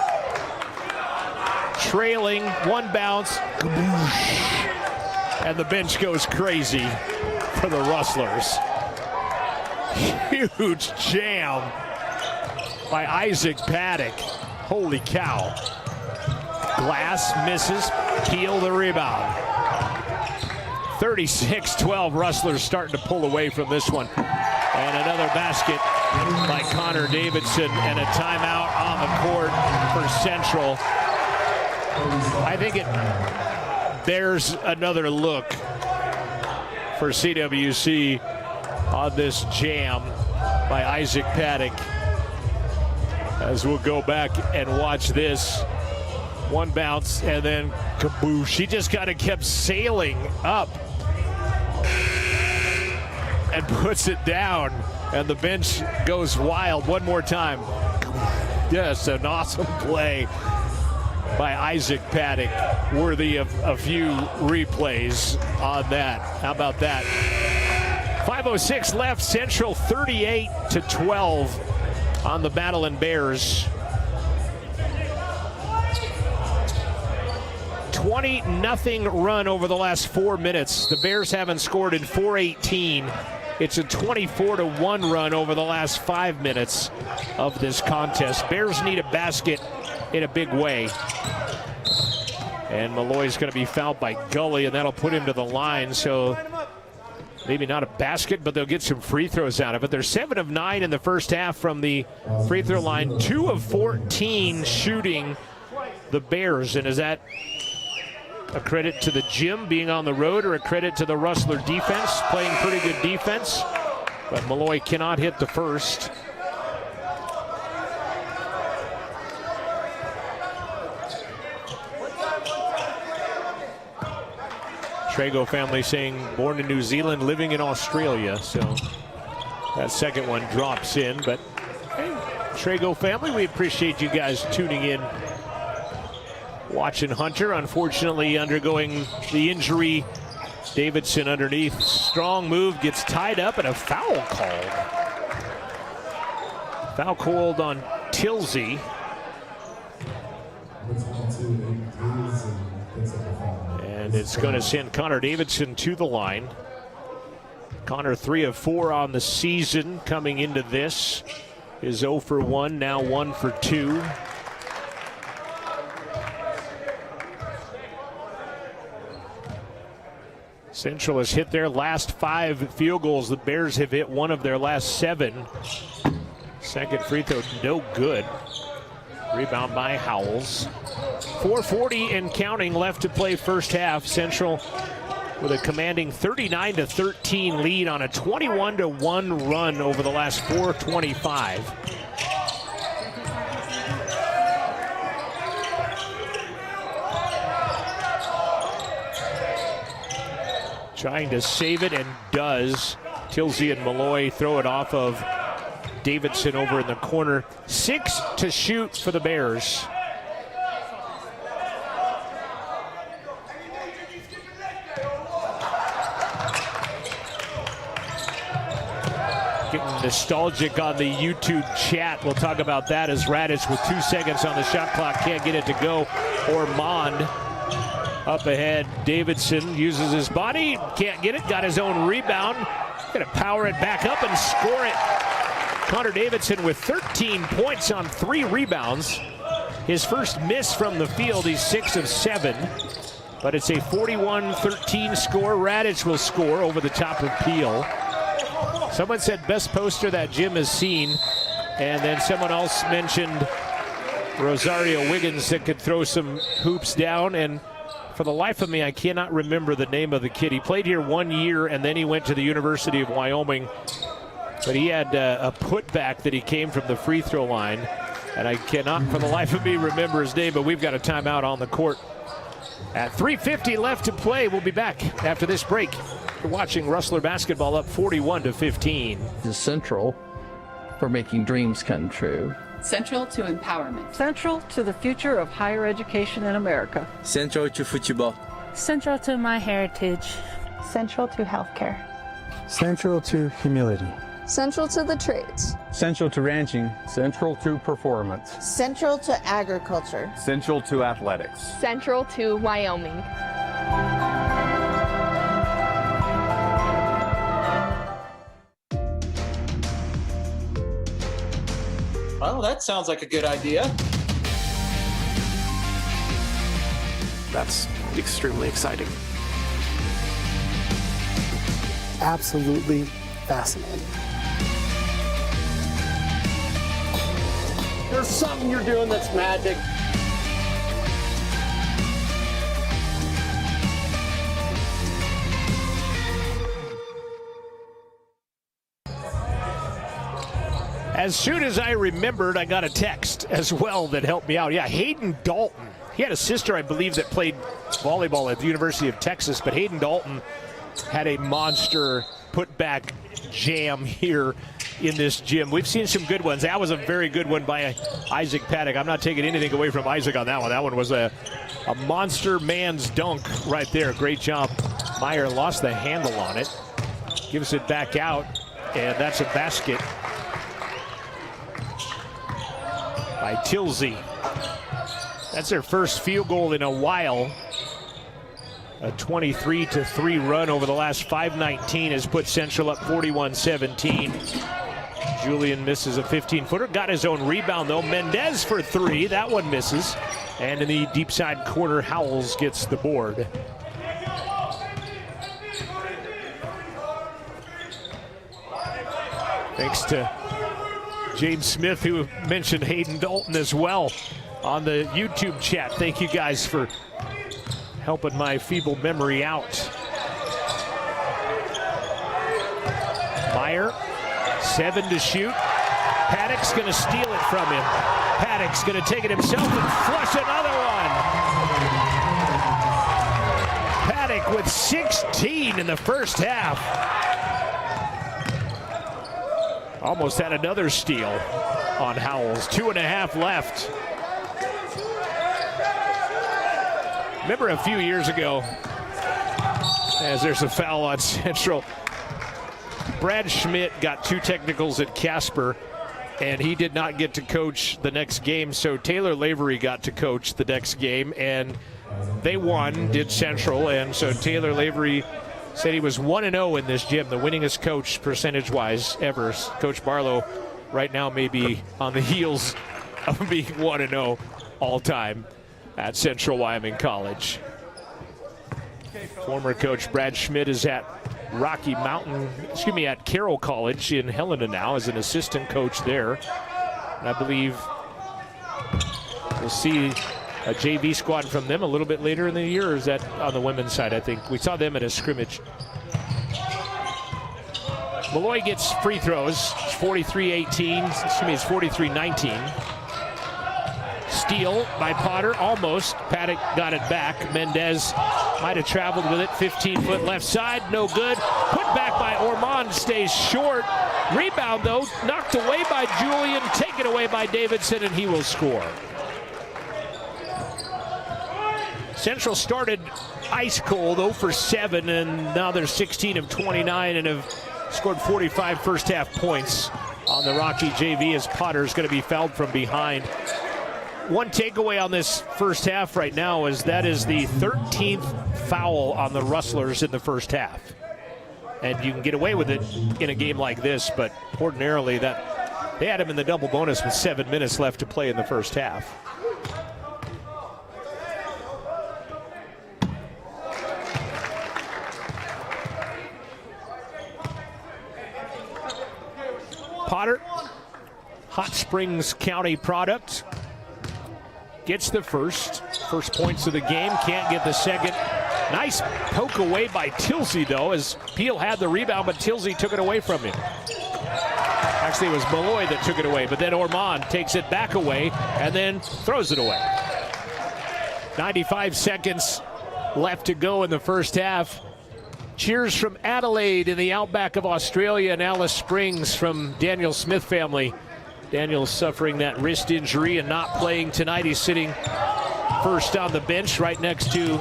Trailing, one bounce, and the bench goes crazy for the Rustlers. Huge jam by Isaac Paddock. Holy cow. Glass misses, Peel the rebound. 36-12, Rustlers starting to pull away from this one. And another basket by Connor Davidson, and a timeout on the court for Central. I think it bears another look for CWC on this jam by Isaac Paddock. As we'll go back and watch this. One bounce and then kaboosh. He just kind of kept sailing up and puts it down, and the bench goes wild. One more time. Yes, an awesome play by Isaac Paddock, worthy of a few replays on that. How about that? 5:06 left. Central 38-12 on the Madeline Bears. 20-0 run over the last 4 minutes. The Bears haven't scored in 4:18. It's a 24-1 run over the last 5 minutes of this contest. Bears need a basket in a big way. And Malloy's going to be fouled by Gully, and that'll put him to the line. So maybe not a basket, but they'll get some free throws out of it. They're 7 of 9 in the first half from the free throw line, 2 of 14 shooting the Bears. And is that a credit to the gym being on the road or a credit to the Rustler defense playing pretty good defense? But Malloy cannot hit the first. Trago family saying born in New Zealand, living in Australia. So that second one drops in. But hey, Trago family, we appreciate you guys tuning in, watching Hunter. Unfortunately undergoing the injury. Davidson underneath. Strong move, gets tied up, and a foul called. Foul called on Tilsey. And it's going to send Connor Davidson to the line. Connor 3 of 4 on the season coming into this. Is 0 for 1, now 1 for 2. Central has hit their last 5 field goals. The Bears have hit 1 of their last 7. Second free throw, no good. Rebound by Howells. 4:40 and counting left to play first half. Central with a commanding 39-13 lead on a 21-1 run over the last 4:25. Trying to save it and does. Tilsey and Malloy throw it off of Davidson over in the corner. 6 to shoot for the Bears. Getting nostalgic on the YouTube chat. We'll talk about that as Radic with 2 seconds on the shot clock can't get it to go. Ormond up ahead. Davidson uses his body, can't get it, got his own rebound. Gonna power it back up and score it. Connor Davidson with 13 points on 3 rebounds. His first miss from the field, he's 6 of 7. But it's a 41-13 score. Radic will score over the top of Peel. Someone said best poster that Jim has seen. And then someone else mentioned Rosario Wiggins that could throw some hoops down. And for the life of me, I cannot remember the name of the kid. He played here 1 year, and then he went to the University of Wyoming. But he had a putback that he came from the free throw line. And I cannot for the life of me remember his name, but we've got a timeout on the court. At 3:50 left to play, we'll be back after this break. You're watching Rustler basketball up 41-15. Is Central for making dreams come true. Central to empowerment. Central to the future of higher education in America. Central to football. Central to my heritage. Central to healthcare. Central to humility. Central to the trades. Central to ranching. Central to performance. Central to agriculture. Central to athletics. Central to Wyoming. Well, that sounds like a good idea. That's extremely exciting. Absolutely fascinating. There's something you're doing that's magic. As soon as I remembered, I got a text as well that helped me out. Yeah, Hayden Dalton. He had a sister, I believe, that played volleyball at the University of Texas, but Hayden Dalton had a monster putback jam here in this gym. We've seen some good ones. That was a very good one by Isaac Paddock. I'm not taking anything away from Isaac on that one. That one was a monster man's dunk right there. Great job. Meyer lost the handle on it. Gives it back out, and that's a basket by Tilsey. That's their first field goal in a while. A 23-3 run over the last 5:19 has put Central up 41-17. Julian misses a 15-footer. Got his own rebound, though. Mendez for three. That one misses. And in the deep side corner, Howells gets the board. Thanks to James Smith, who mentioned Hayden Dalton as well on the YouTube chat. Thank you guys for helping my feeble memory out. Meyer, 7 to shoot. Paddock's going to steal it from him. Paddock's going to take it himself and flush another one. Paddock with 16 in the first half. Almost had another steal on Howells. 2.5 left. Remember a few years ago, as there's a foul on Central, Brad Schmidt got 2 technicals at Casper, and he did not get to coach the next game, so Taylor Lavery got to coach the next game, and they won, did Central, and so Taylor Lavery said he was 1-0 in this gym, the winningest coach percentage-wise ever. Coach Barlow right now may be on the heels of being 1-0 all-time at Central Wyoming College. Former coach Brad Schmidt is at at Carroll College in Helena now as an assistant coach there. And I believe we'll see a JV squad from them a little bit later in the year, or is that on the women's side? I think we saw them at a scrimmage. Malloy gets free throws. It's 43-18, it's 43-19. Steal by Potter, almost. Paddock got it back. Mendez might have traveled with it. 15-foot left side, no good. Put back by Ormond, stays short. Rebound, though, knocked away by Julian, taken away by Davidson, and he will score. Central started ice cold, 0 for 7, and now they're 16 of 29 and have scored 45 first half points on the Rocky JV as Potter's going to be fouled from behind. One takeaway on this first half right now is that is the 13th foul on the Rustlers in the first half. And you can get away with it in a game like this, but ordinarily that they had him in the double bonus with 7 minutes left to play in the first half. Potter, Hot Springs County product. Gets the first points of the game, can't get the second. Nice poke away by Tilsey, though, as Peel had the rebound, but Tilsey took it away from him. Actually, it was Malloy that took it away, but then Ormond takes it back away and then throws it away. 95 seconds left to go in the first half. Cheers from Adelaide in the outback of Australia and Alice Springs from Daniel Smith family. Daniel's suffering that wrist injury and not playing tonight. He's sitting first on the bench right next to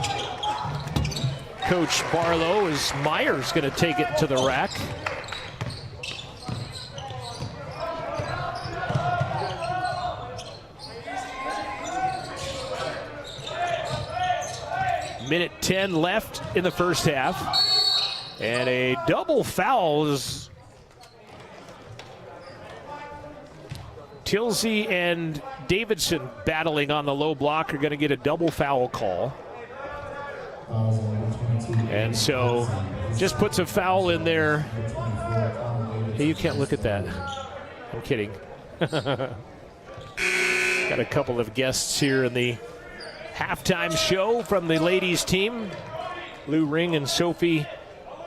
Coach Barlow as Meyer's going to take it to the rack. Minute 10 left in the first half. And a double foul is Tilsey and Davidson battling on the low block are going to get a double foul call. And so just puts a foul in there. Hey, you can't look at that. I'm kidding. Got a couple of guests here in the halftime show from the ladies team. Lou Ring and Sophie.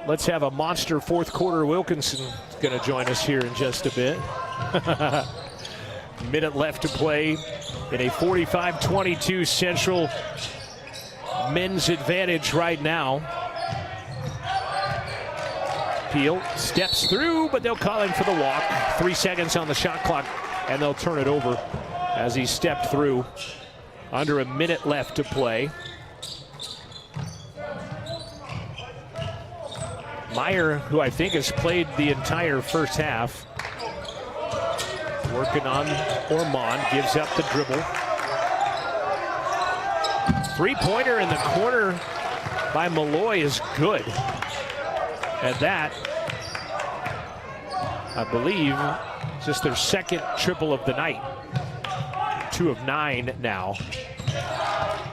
Let's have a monster fourth quarter. Wilkinson is going to join us here in just a bit. Minute left to play in a 45-22 Central men's advantage right now. Peel steps through, but they'll call him for the walk. 3 seconds on the shot clock, and they'll turn it over as he stepped through. Under a minute left to play. Meyer, who I think has played the entire first half, working on Ormond, gives up the dribble. Three-pointer in the corner by Malloy is good. And that, I believe, Just their second triple of the night. 2 of 9 now.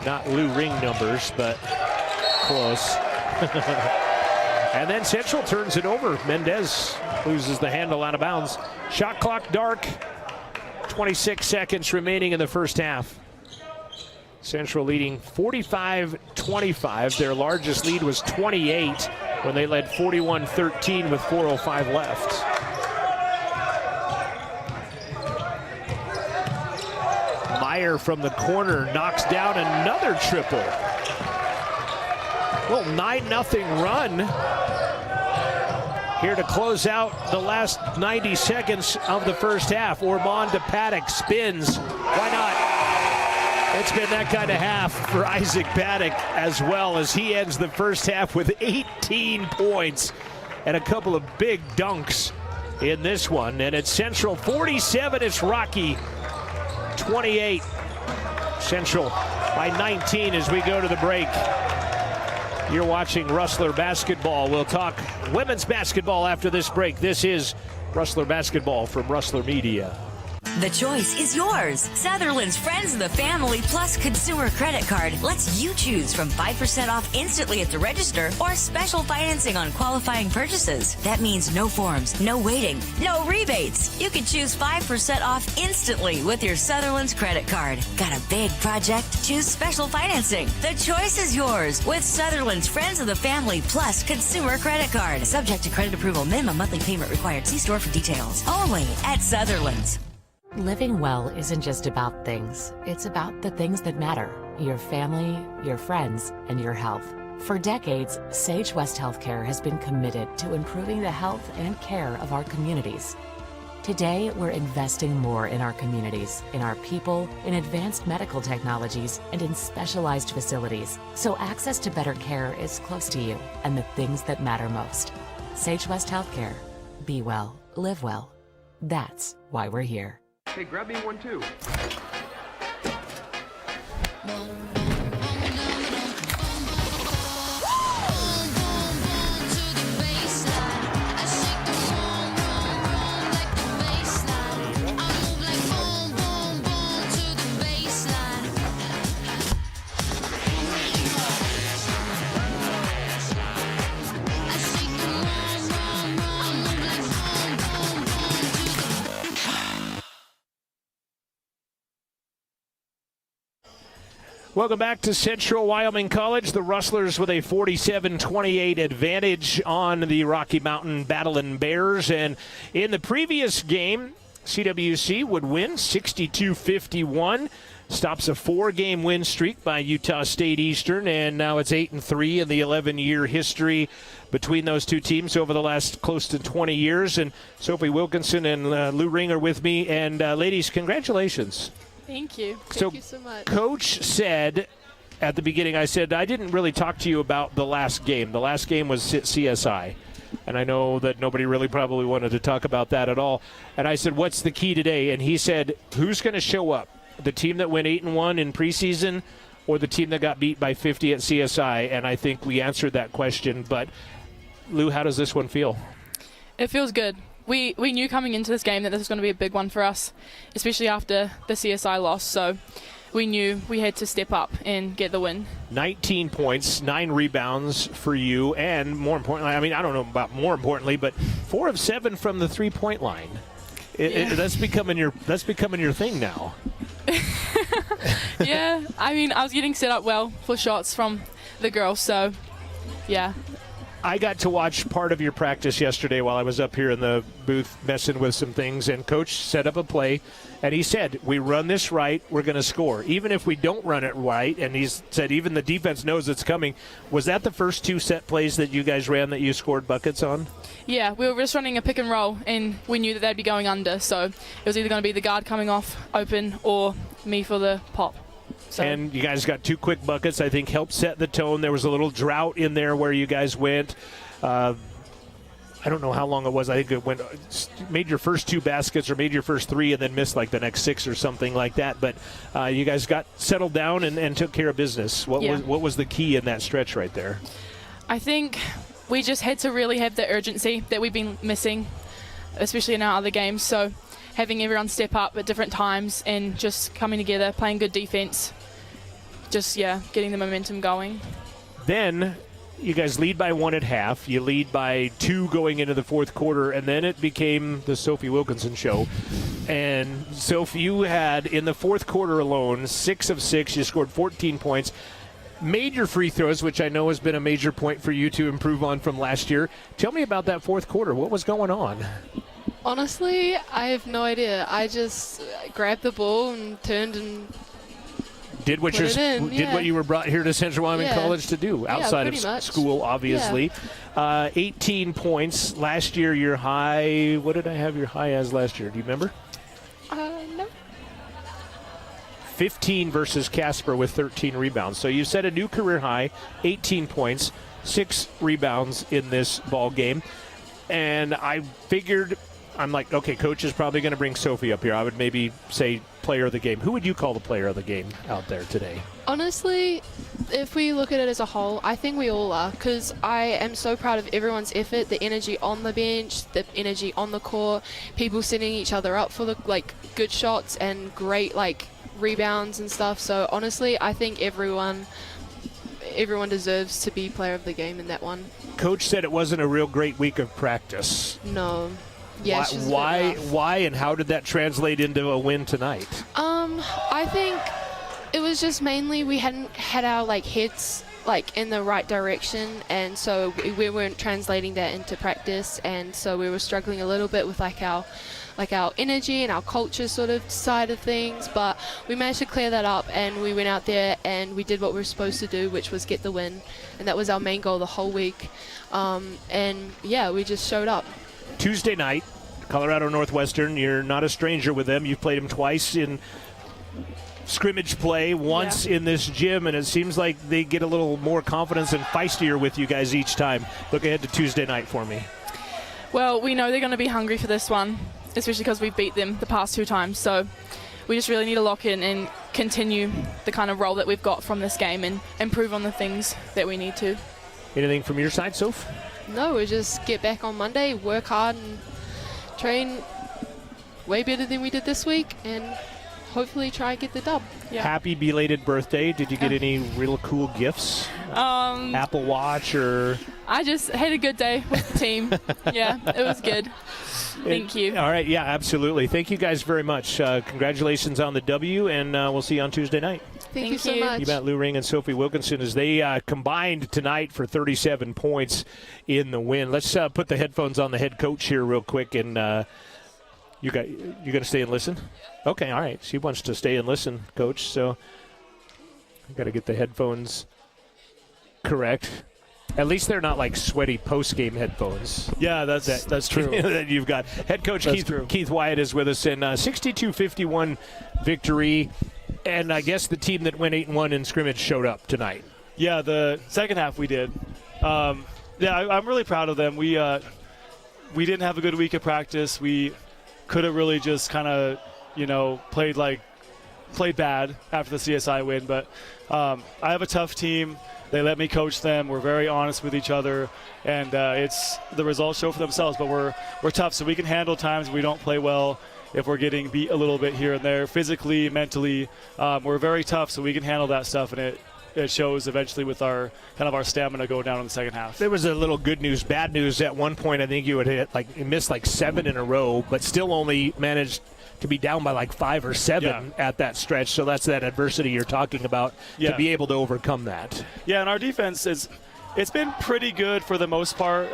Not Lou Ring numbers, but close. And then Central turns it over. Mendez loses the handle out of bounds. Shot clock dark. 26 seconds remaining in the first half. Central leading 45-25. Their largest lead was 28 when they led 41-13 with 4:05 left. Meyer from the corner knocks down another triple. Well, 9-0 run here to close out the last 90 seconds of the first half. Ormond to Paddock, spins. Why not? It's been that kind of half for Isaac Paddock as well, as he ends the first half with 18 points and a couple of big dunks in this one. And it's Central 47, it's Rocky 28. Central by 19 as we go to the break. You're watching Rustler Basketball. We'll talk women's basketball after this break. This is Rustler Basketball from Rustler Media. The choice is yours. Sutherland's Friends of the Family Plus Consumer Credit Card lets you choose from 5% off instantly at the register or special financing on qualifying purchases. That means no forms, no waiting, no rebates. You can choose 5% off instantly with your Sutherland's credit card. Got a big project? Choose special financing. The choice is yours with Sutherland's Friends of the Family Plus Consumer Credit Card. Subject to credit approval. Minimum monthly payment required. See store for details. Only at Sutherland's. Living well isn't just about things. It's about the things that matter. Your family, your friends, and your health. For decades, Sage West Healthcare has been committed to improving the health and care of our communities. Today, we're investing more in our communities, in our people, in advanced medical technologies, and in specialized facilities. So access to better care is close to you and the things that matter most. Sage West Healthcare. Be well, live well. That's why we're here. Hey, grab me one too. Welcome back to Central Wyoming College. The Rustlers with a 47-28 advantage on the Rocky Mountain Battling Bears. And in the previous game, CWC would win 62-51. Stops a 4-game win streak by Utah State Eastern, and now it's 8-3 in the 11-year history between those two teams over the last close to 20 years. And Sophie Wilkinson and Lou Ring are with me. And ladies, congratulations. Thank you. Thank you so much. Coach said at the beginning, I said, I didn't really talk to you about the last game. The last game was at CSI. And I know that nobody really probably wanted to talk about that at all. And I said, what's the key today? And he said, who's going to show up? The team that went 8-1 in preseason or the team that got beat by 50 at CSI? And I think we answered that question. But, Lou, how does this one feel? It feels good. We knew coming into this game that this was going to be a big one for us, especially after the CSI loss. So we knew we had to step up and get the win. 19 points, 9 rebounds for you, and more importantly, I mean, I don't know about more importantly, but 4 of 7 from the three-point line. That's becoming your thing now. Yeah, I mean, I was getting set up well for shots from the girls, so yeah. I got to watch part of your practice yesterday while I was up here in the booth messing with some things, and Coach set up a play, and he said, we run this right, we're going to score. Even if we don't run it right, and he said even the defense knows it's coming. Was that the first 2 set plays that you guys ran that you scored buckets on? Yeah, we were just running a pick and roll, and we knew that they'd be going under, so it was either going to be the guard coming off open or me for the pop. So. And you guys got 2 quick buckets, I think, helped set the tone. There was a little drought in there where you guys went. I don't know how long it was. I think it made your first 2 baskets or made your first 3 and then missed like the next 6 or something like that. But you guys got settled down and took care of business. What was the key in that stretch right there? I think we just had to really have the urgency that we've been missing, especially in our other games. So having everyone step up at different times and just coming together, playing good defense, just, getting the momentum going. Then you guys lead by 1 at half. You lead by 2 going into the fourth quarter, and then it became the Sophie Wilkinson show. And Sophie, you had, in the fourth quarter alone, 6 of 6. You scored 14 points. Made your free throws, which I know has been a major point for you to improve on from last year. Tell me about that fourth quarter. What was going on? Honestly, I have no idea. I just grabbed the ball and turned and did what you were brought here to Central Wyoming College to do, outside of school, obviously. 18 points. Last year, your high, what did I have your high as last year? Do you remember? No. 15 versus Casper with 13 rebounds. So you set a new career high, 18 points, 6 rebounds in this ball game. And I figured, I'm like, okay, coach is probably going to bring Sophie up here. I would maybe say player of the game. Who would you call the player of the game out there today? Honestly, if we look at it as a whole, I think we all are, because I am so proud of everyone's effort, the energy on the bench, the energy on the court, people setting each other up for the good shots and great rebounds and stuff. So honestly, I think everyone deserves to be player of the game in that one. Coach said it wasn't a real great week of practice. No. Yeah, why and how did that translate into a win tonight? I think it was just mainly we hadn't had our heads in the right direction, and so we weren't translating that into practice, and so we were struggling a little bit with our energy and our culture sort of side of things, but we managed to clear that up, and we went out there and we did what we were supposed to do, which was get the win, and that was our main goal the whole week. We just showed up. Tuesday night, Colorado Northwestern, you're not a stranger with them. You've played them twice in scrimmage play, once in this gym, and it seems like they get a little more confidence and feistier with you guys each time. Look ahead to Tuesday night for me. Well, we know they're going to be hungry for this one, especially because we've beat them the past 2 times. So we just really need to lock in and continue the kind of role that we've got from this game and improve on the things that we need to. Anything from your side, Soph? No, we just get back on Monday, work hard, and train way better than we did this week, and hopefully try and get the dub. Yeah. Happy belated birthday. Did you get any real cool gifts? Apple Watch or... I just had a good day with the team. Yeah, it was good. Thank you. All right, yeah, absolutely. Thank you guys very much. Congratulations on the W, and we'll see you on Tuesday night. Thank you so much. You bet. Lou Ring and Sophie Wilkinson as they combined tonight for 37 points in the win. Let's put the headphones on the head coach here real quick, and you going to stay and listen? Okay, all right. She wants to stay and listen, Coach. So I got to get the headphones correct. At least they're not like sweaty post-game headphones. Yeah, that's true. That you've got. Head coach Keith Wyatt is with us in 62-51 victory. And I guess the team that went 8-1 in scrimmage showed up tonight. Yeah, the second half we did. I'm really proud of them. We didn't have a good week of practice. We could have really just kind of, played bad after the CSI win. But I have a tough team. They let me coach them. We're very honest with each other, and it's the results show for themselves. But we're tough, so we can handle times we don't play well. If we're getting beat a little bit here and there, physically, mentally, we're very tough, so we can handle that stuff, and it shows eventually with our stamina going down in the second half. There was a little good news, bad news at one point. I think you had missed 7 in a row, but still only managed to be down by 5 or 7 at that stretch. So that's that adversity you're talking about to be able to overcome that. Yeah, and our defense it's been pretty good for the most part.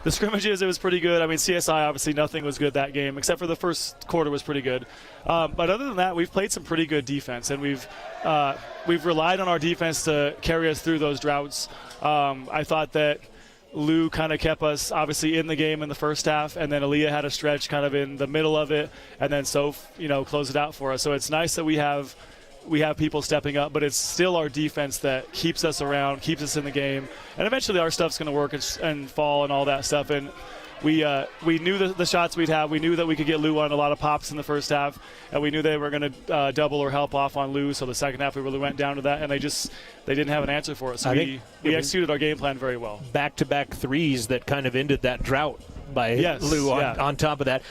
The scrimmages, it was pretty good. I mean, CSI, obviously nothing was good that game, except for the first quarter was pretty good. But other than that, we've played some pretty good defense, and we've relied on our defense to carry us through those droughts. I thought that Lou kind of kept us, obviously, in the game in the first half, and then Aaliyah had a stretch kind of in the middle of it, and then Soph, closed it out for us. So it's nice that we have people stepping up, but it's still our defense that keeps us around, keeps us in the game, and eventually our stuff's going to work and fall and all that stuff. And we knew the shots we'd have. We knew that we could get Lou on a lot of pops in the first half, and we knew they were going to double or help off on Lou. So the second half we really went down to that, and they didn't have an answer for it. So we executed our game plan very well. Back-to-back threes that kind of ended that drought by Lou on top of that.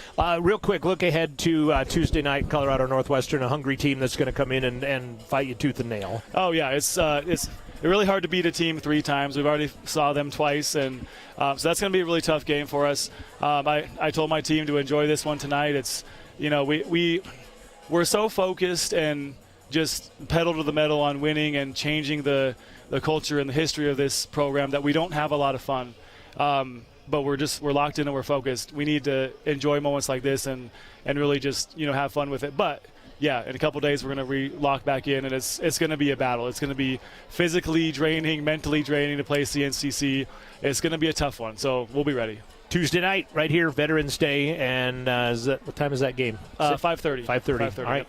Real quick, look ahead to Tuesday night, Colorado Northwestern, a hungry team that's going to come in and fight you tooth and nail. Oh, yeah. It's really hard to beat a team 3 times. We've already saw them twice, and so that's going to be a really tough game for us. I told my team to enjoy this one tonight. It's, we're so focused and just pedal to the metal on winning and changing the culture and the history of this program that we don't have a lot of fun. But we're locked in and we're focused. We need to enjoy moments like this and really just have fun with it. But yeah, in a couple of days we're going to lock back in, and it's going to be a battle. It's going to be physically draining, mentally draining to play CNCC. It's going to be a tough one, so we'll be ready. Tuesday night, right here, Veterans Day, and what time is that game? 5:30. 5:30. All right.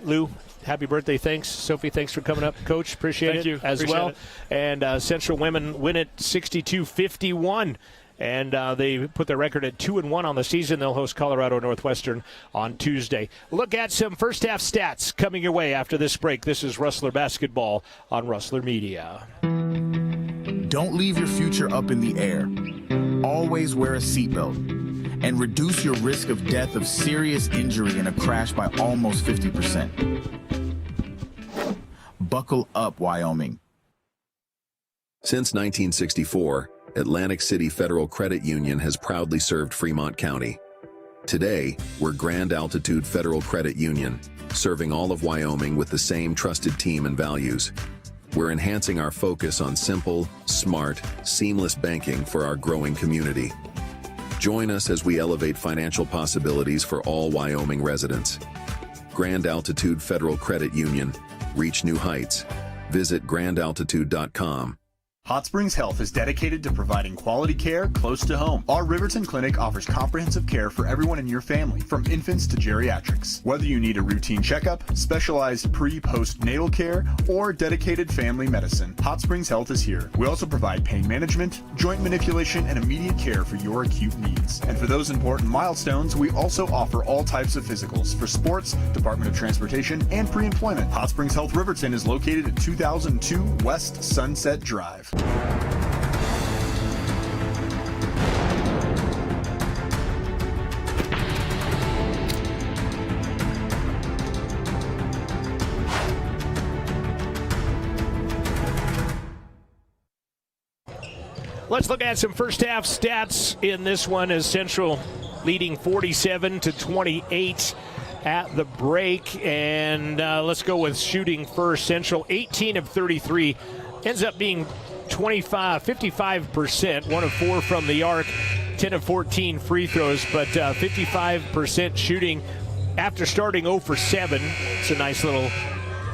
Lou, happy birthday. Thanks. Sophie, thanks for coming up. Coach, appreciate Thank it you. as Appreciate well. it. And Central women win it 62-51. And they put their record at 2-1 on the season. They'll host Colorado Northwestern on Tuesday. Look at some first-half stats coming your way after this break. This is Rustler Basketball on Rustler Media. Don't leave your future up in the air. Always wear a seatbelt and reduce your risk of death of serious injury in a crash by almost 50%. Buckle up, Wyoming. Since 1964, Atlantic City Federal Credit Union has proudly served Fremont County. Today, we're Grand Altitude Federal Credit Union, serving all of Wyoming with the same trusted team and values. We're enhancing our focus on simple, smart, seamless banking for our growing community. Join us as we elevate financial possibilities for all Wyoming residents. Grand Altitude Federal Credit Union. Reach new heights. Visit grandaltitude.com. Hot Springs Health is dedicated to providing quality care close to home. Our Riverton Clinic offers comprehensive care for everyone in your family, from infants to geriatrics. Whether you need a routine checkup, specialized pre-post-natal care, or dedicated family medicine, Hot Springs Health is here. We also provide pain management, joint manipulation, and immediate care for your acute needs. And for those important milestones, we also offer all types of physicals for sports, Department of Transportation, and pre-employment. Hot Springs Health Riverton is located at 2002 West Sunset Drive. Let's look at some first half stats in this one, as Central leading 47-28 at the break. And let's go with shooting first. Central 18 of 33, ends up being 55%, 1 of 4 from the arc, 10 of 14 free throws, but 55% shooting after starting 0 for 7. It's a nice little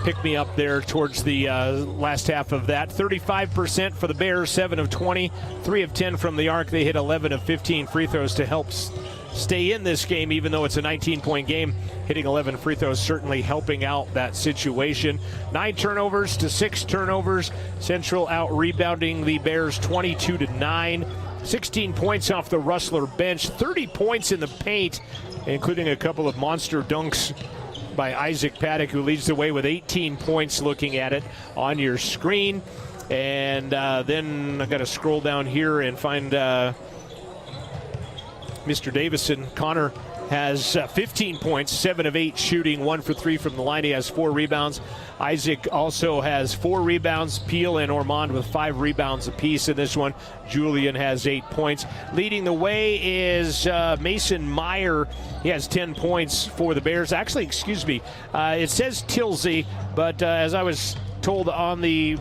pick-me-up there towards the last half of that. 35% for the Bears, 7 of 20, 3 of 10 from the arc. They hit 11 of 15 free throws to help stay in this game, even though it's a 19-point game. Hitting 11 free throws certainly helping out that situation. 9 turnovers to 6 turnovers. Central out rebounding the Bears 22-9. 16 points off the Rustler bench. 30 points in the paint, including a couple of monster dunks by Isaac Paddock, who leads the way with 18 points, looking at it on your screen. And then I've got to scroll down here and find Mr. Davison. Connor has 15 points, 7 of 8 shooting, 1 for 3 from the line. He has 4 rebounds. Isaac also has 4 rebounds. Peel and Ormond with 5 rebounds apiece in this one. Julian has 8 points. Leading the way is Mason Meyer. He has 10 points for the Bears. Actually, excuse me, it says Tilsey, but as I was told on the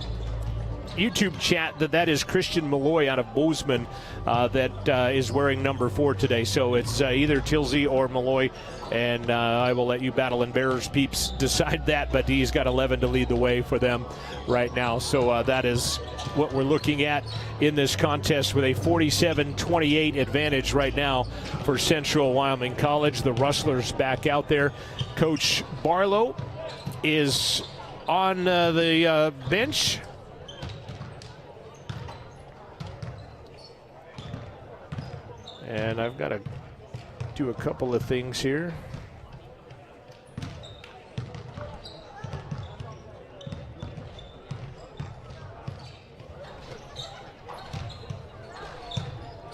YouTube chat, that is Christian Malloy out of Bozeman that is wearing number 4 today. So it's either Tilsey or Malloy, and I will let you Battle and Bears peeps decide that, but he's got 11 to lead the way for them right now. So that is what we're looking at in this contest, with a 47-28 advantage right now for Central Wyoming College. The Rustlers back out there. Coach Barlow is on the bench. And I've got to do a couple of things here.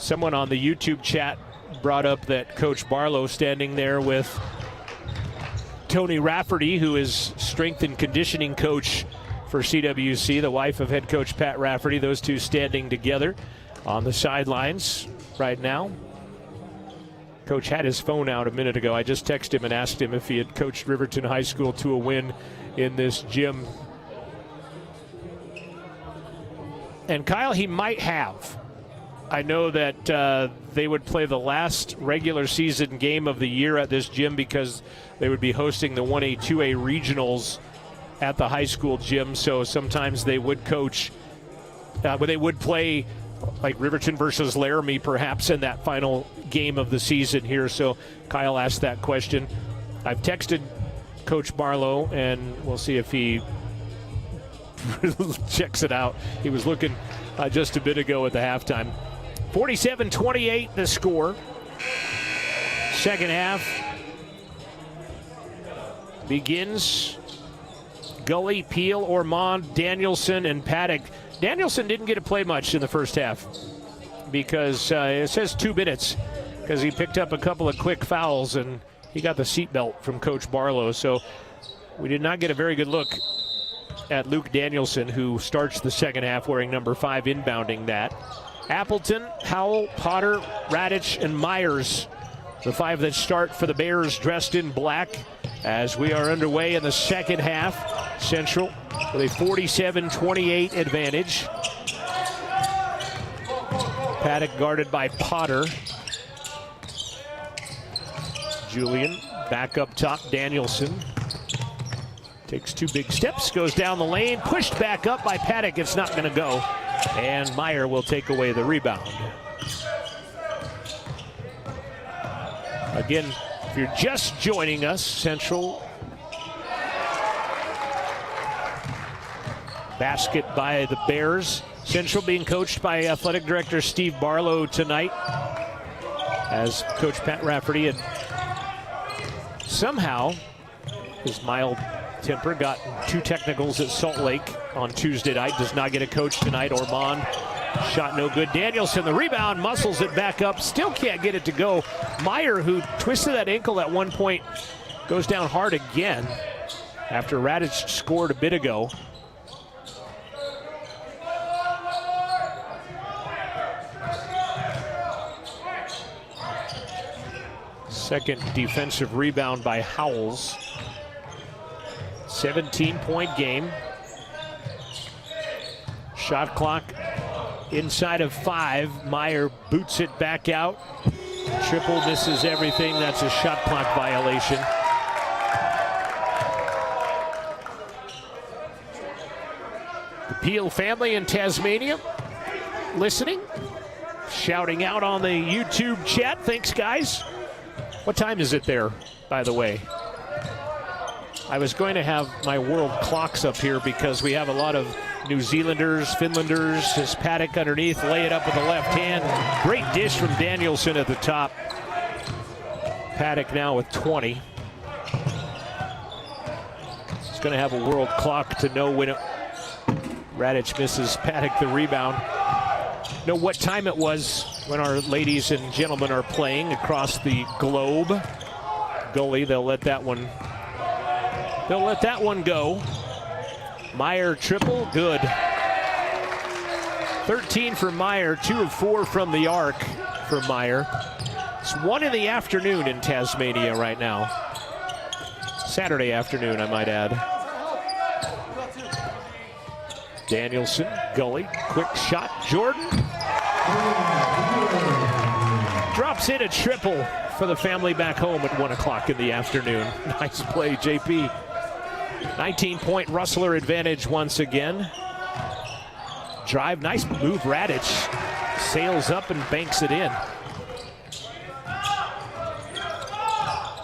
Someone on the YouTube chat brought up that Coach Barlow standing there with Tony Rafferty, who is strength and conditioning coach for CWC, the wife of head coach Pat Rafferty. Those two standing together on the sidelines right now. Coach had his phone out a minute ago. I just texted him and asked him if he had coached Riverton High School to a win in this gym. And Kyle, he might have. I know that they would play the last regular season game of the year at this gym because they would be hosting the 1A, 2A regionals at the high school gym. So sometimes they would coach, but they would play like Riverton versus Laramie perhaps in that final game of the season here. So Kyle asked that question. I've texted Coach Barlow, and we'll see if he checks it out. He was looking just a bit ago at the halftime. 47-28 the score. Second half begins. Gully, Peel, Ormond, Danielson, and Paddock. Danielson didn't get to play much in the first half because it says 2 minutes because he picked up a couple of quick fouls and he got the seatbelt from Coach Barlow. So we did not get a very good look at Luke Danielson, who starts the second half wearing number 5, inbounding that. Appleton, Howell, Potter, Radich, and Myers, the 5 that start for the Bears, dressed in black as we are underway in the second half. Central with a 47-28 advantage. Paddock guarded by Potter. Julian back up top. Danielson takes 2 big steps, goes down the lane, pushed back up by Paddock. It's not going to go. And Meyer will take away the rebound. Again, if you're just joining us, Central basket by the Bears. Central being coached by Athletic Director Steve Barlow tonight, as Coach Pat Rafferty had somehow, his mild temper, got 2 technicals at Salt Lake on Tuesday night. Does not get a coach tonight. Ormond, shot no good. Danielson, the rebound, muscles it back up. Still can't get it to go. Meyer, who twisted that ankle at one point, goes down hard again after Radich scored a bit ago. Second defensive rebound by Howells. 17-point game. Shot clock inside of 5. Meyer boots it back out. Triple misses everything. That's a shot clock violation. The Peel family in Tasmania listening, shouting out on the YouTube chat. Thanks, guys. What time is it there, by the way? I was going to have my world clocks up here because we have a lot of New Zealanders, Finlanders. His Paddock underneath, lay it up with the left hand. Great dish from Danielson at the top. Paddock now with 20. He's going to have a world clock to know when Radich misses Paddock the rebound. Know what time it was when our ladies and gentlemen are playing across the globe. Gully, they'll let that one go. Meyer triple, good. 13 for Meyer, 2 of 4 from the arc for Meyer. It's 1 in the afternoon in Tasmania right now. Saturday afternoon, I might add. Danielson, Gully, quick shot, Jordan. Drops in a triple for the family back home at 1 o'clock in the afternoon. Nice play, JP. 19-point Rustler advantage once again. Drive, nice move, Radich. Sails up and banks it in.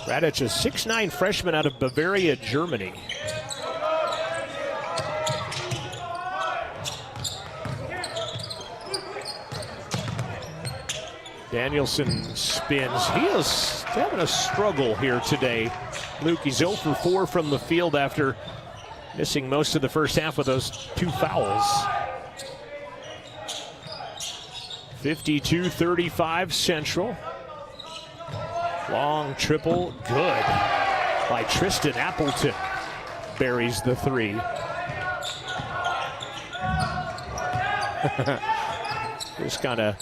Radich, a 6'9" freshman out of Bavaria, Germany. Danielson spins. He is having a struggle here today. Luke, he's 0 for 4 from the field after missing most of the first half with those 2 fouls. 52-35 Central. Long triple, good by Tristan Appleton. Buries the three. This kind of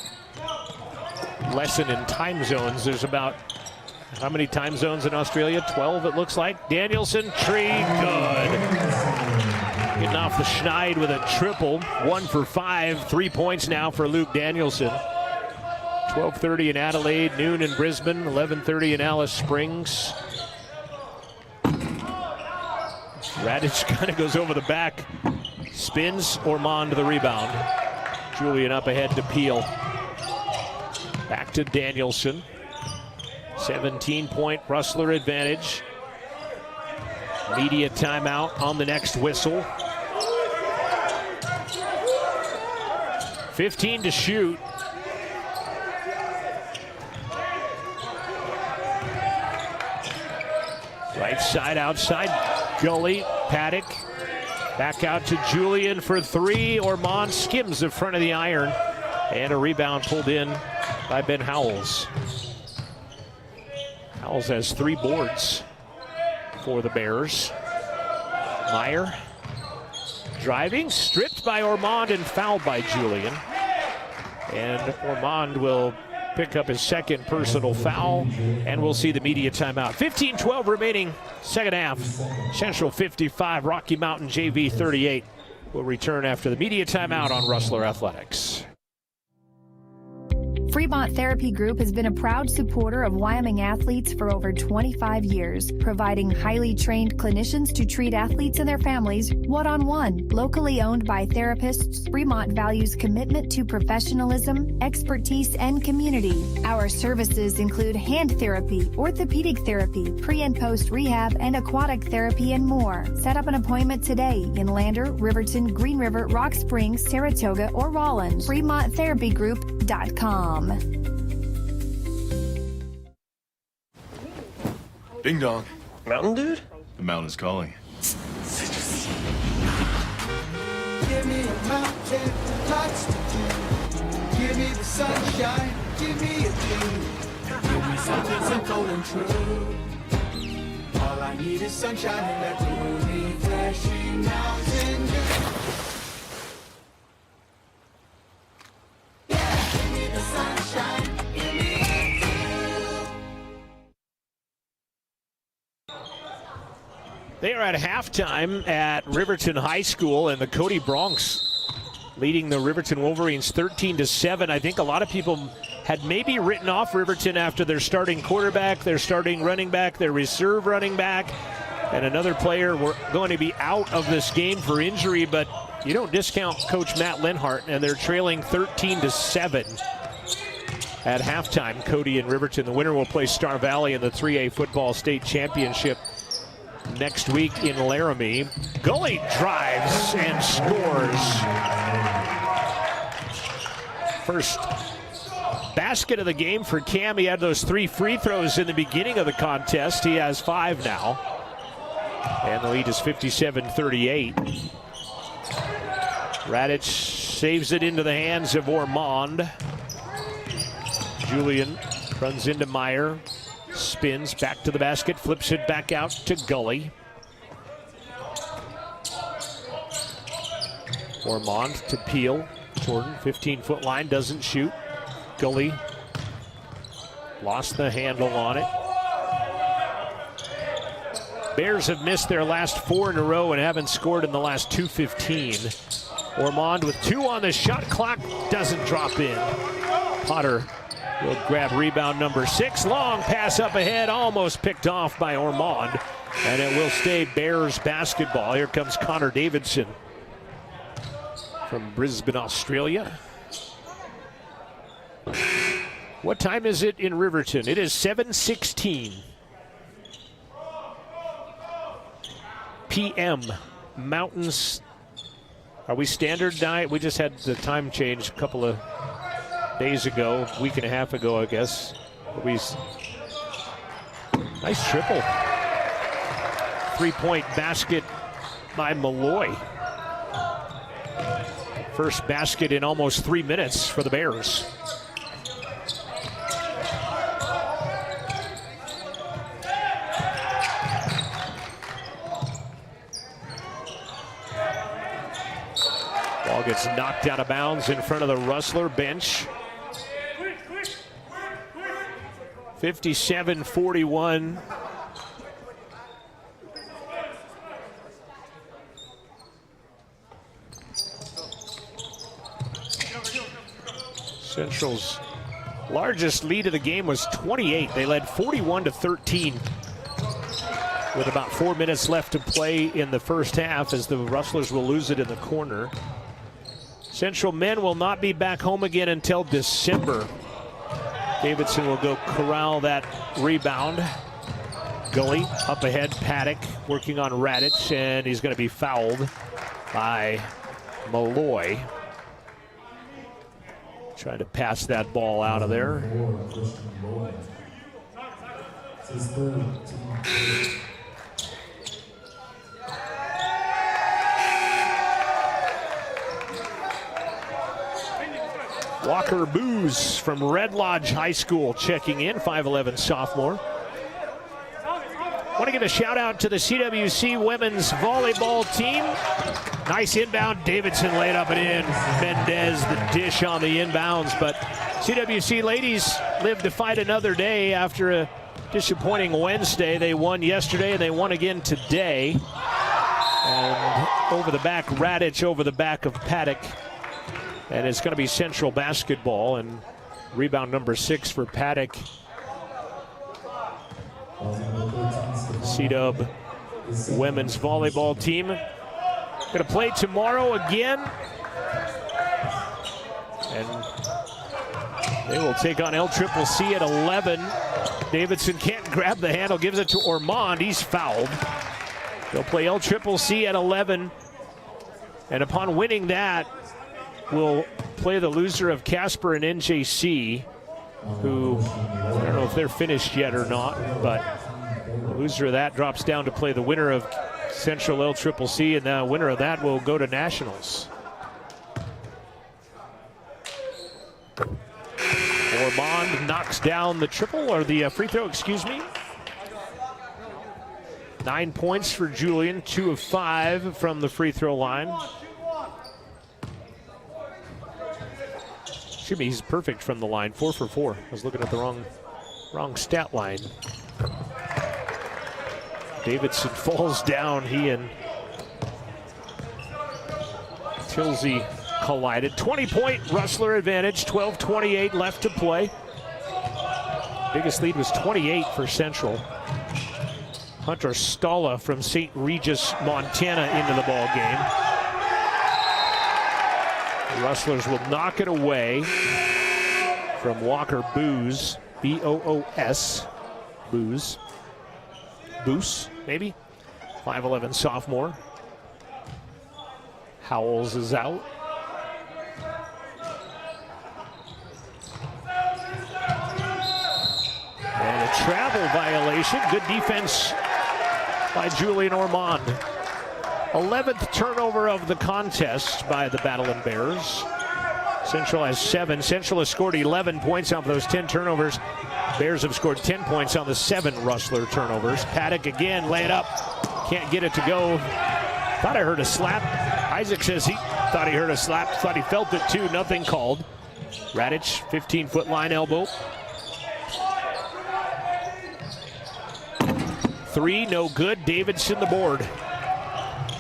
lesson in time zones. There's about, how many time zones in Australia? 12 it looks like. Danielson, tree, good. Getting off the schneid with a triple. 1 for 5, 3 points now for Luke Danielson. 12:30 in Adelaide, noon in Brisbane, 11:30 in Alice Springs. Radic kind of goes over the back, spins, Ormond the rebound. Julian up ahead to Peel. Back to Danielson. 17-point Rustler advantage. Media timeout on the next whistle. 15 to shoot. Right side outside. Gully, Paddock. Back out to Julian for three. Ormond skims the front of the iron. And a rebound pulled in by Ben Howells. Howells has 3 boards for the Bears. Meyer driving, stripped by Ormond and fouled by Julian. And Ormond will pick up his second personal foul, and we'll see the media timeout. 15-12 remaining, second half. Central 55, Rocky Mountain JV 38. We'll return after the media timeout on Rustler Athletics. Fremont Therapy Group has been a proud supporter of Wyoming athletes for over 25 years, providing highly trained clinicians to treat athletes and their families one-on-one. Locally owned by therapists, Fremont values commitment to professionalism, expertise, and community. Our services include hand therapy, orthopedic therapy, pre- and post-rehab, and aquatic therapy, and more. Set up an appointment today in Lander, Riverton, Green River, Rock Springs, Saratoga, or Rollins. FremontTherapyGroup.com. Ding dong. Mountain dude? The mountain is calling. Give me a mountain, lots to do. Give me the sunshine, give me a dream. Give me something simple and true. All I need is sunshine and that refreshing mountain dew. Yeah, give me the sunshine, give me a They are at halftime at Riverton High School, and the Cody Bronx leading the Riverton Wolverines 13-7. I think a lot of people had maybe written off Riverton after their starting quarterback, their starting running back, their reserve running back, and another player were going to be out of this game for injury, but you don't discount Coach Matt Linhart, and they're trailing 13-7 at halftime. Cody and Riverton. The winner will play Star Valley in the 3A football state championship next week in Laramie. Gully drives and scores. First basket of the game for Cam. He had those 3 free throws in the beginning of the contest. He has 5 now. And the lead is 57-38. Radic saves it into the hands of Ormond. Julian runs into Meyer. Spins back to the basket, flips it back out to Gully. Ormond to Peel. Jordan, 15-foot line, doesn't shoot. Gully lost the handle on it. Bears have missed their last 4 in a row and haven't scored in the last 2:15. Ormond with 2 on the shot clock, doesn't drop in. Potter will grab rebound number 6. Long pass up ahead, almost picked off by Ormond. And it will stay Bears basketball. Here comes Connor Davidson from Brisbane, Australia. What time is it in Riverton? It is 7:16 p.m. Mountains. Are we standard night? We just had the time change a couple of days ago, a week and a half ago, I guess. Nice triple. 3-point basket by Malloy. First basket in almost 3 minutes for the Bears. Ball gets knocked out of bounds in front of the Rustler bench. 57-41. Central's largest lead of the game was 28. They led 41-13 with about 4 minutes left to play in the first half, as the Rustlers will lose it in the corner. Central men will not be back home again until December. Davidson will go corral that rebound. Gully up ahead, Paddock working on Radich, and he's going to be fouled by Malloy. Trying to pass that ball out of there. Walker Booz from Red Lodge High School checking in, 5'11" sophomore. Want to give a shout out to the CWC women's volleyball team. Nice inbound. Davidson laid up and in. Mendez the dish on the inbounds, but CWC ladies live to fight another day after a disappointing Wednesday. They won yesterday and they won again today. And over the back, Radich over the back of Paddock. And it's going to be Central basketball, and rebound number 6 for Paddock. C-Dub women's volleyball team going to play tomorrow again, and they will take on LCCC at 11. Davidson can't grab the handle, gives it to Ormond. He's fouled. They'll play LCCC at 11, and upon winning that, we'll play the loser of Casper and NJC, who I don't know if they're finished yet or not, but the loser of that drops down to play the winner of Central LCCC, and the winner of that will go to Nationals. Ormond knocks down the triple, or the free throw, excuse me. 9 points for Julian, 2 of 5 from the free throw line. Excuse me, he's perfect from the line, 4 for 4. I was looking at the wrong stat line. Davidson falls down. He and Tilsey collided. 20-point Rustler advantage, 12:28 left to play. Biggest lead was 28 for Central. Hunter Stalla from St. Regis, Montana into the ball game. The Rustlers will knock it away from Walker Booz, B-O-O-S, Booz. Boos, maybe. 5'11" sophomore. Howells is out. And a travel violation. Good defense by Julian Ormond. 11th turnover of the contest by the Battling Bears. Central has 7. Central has scored 11 points off those 10 turnovers. Bears have scored 10 points on the 7 Rustler turnovers. Paddock again, lay it up. Can't get it to go. Thought I heard a slap. Isaac says he thought he heard a slap. Thought he felt it too. Nothing called. Radich, 15-foot line elbow. 3, no good. Davidson the board.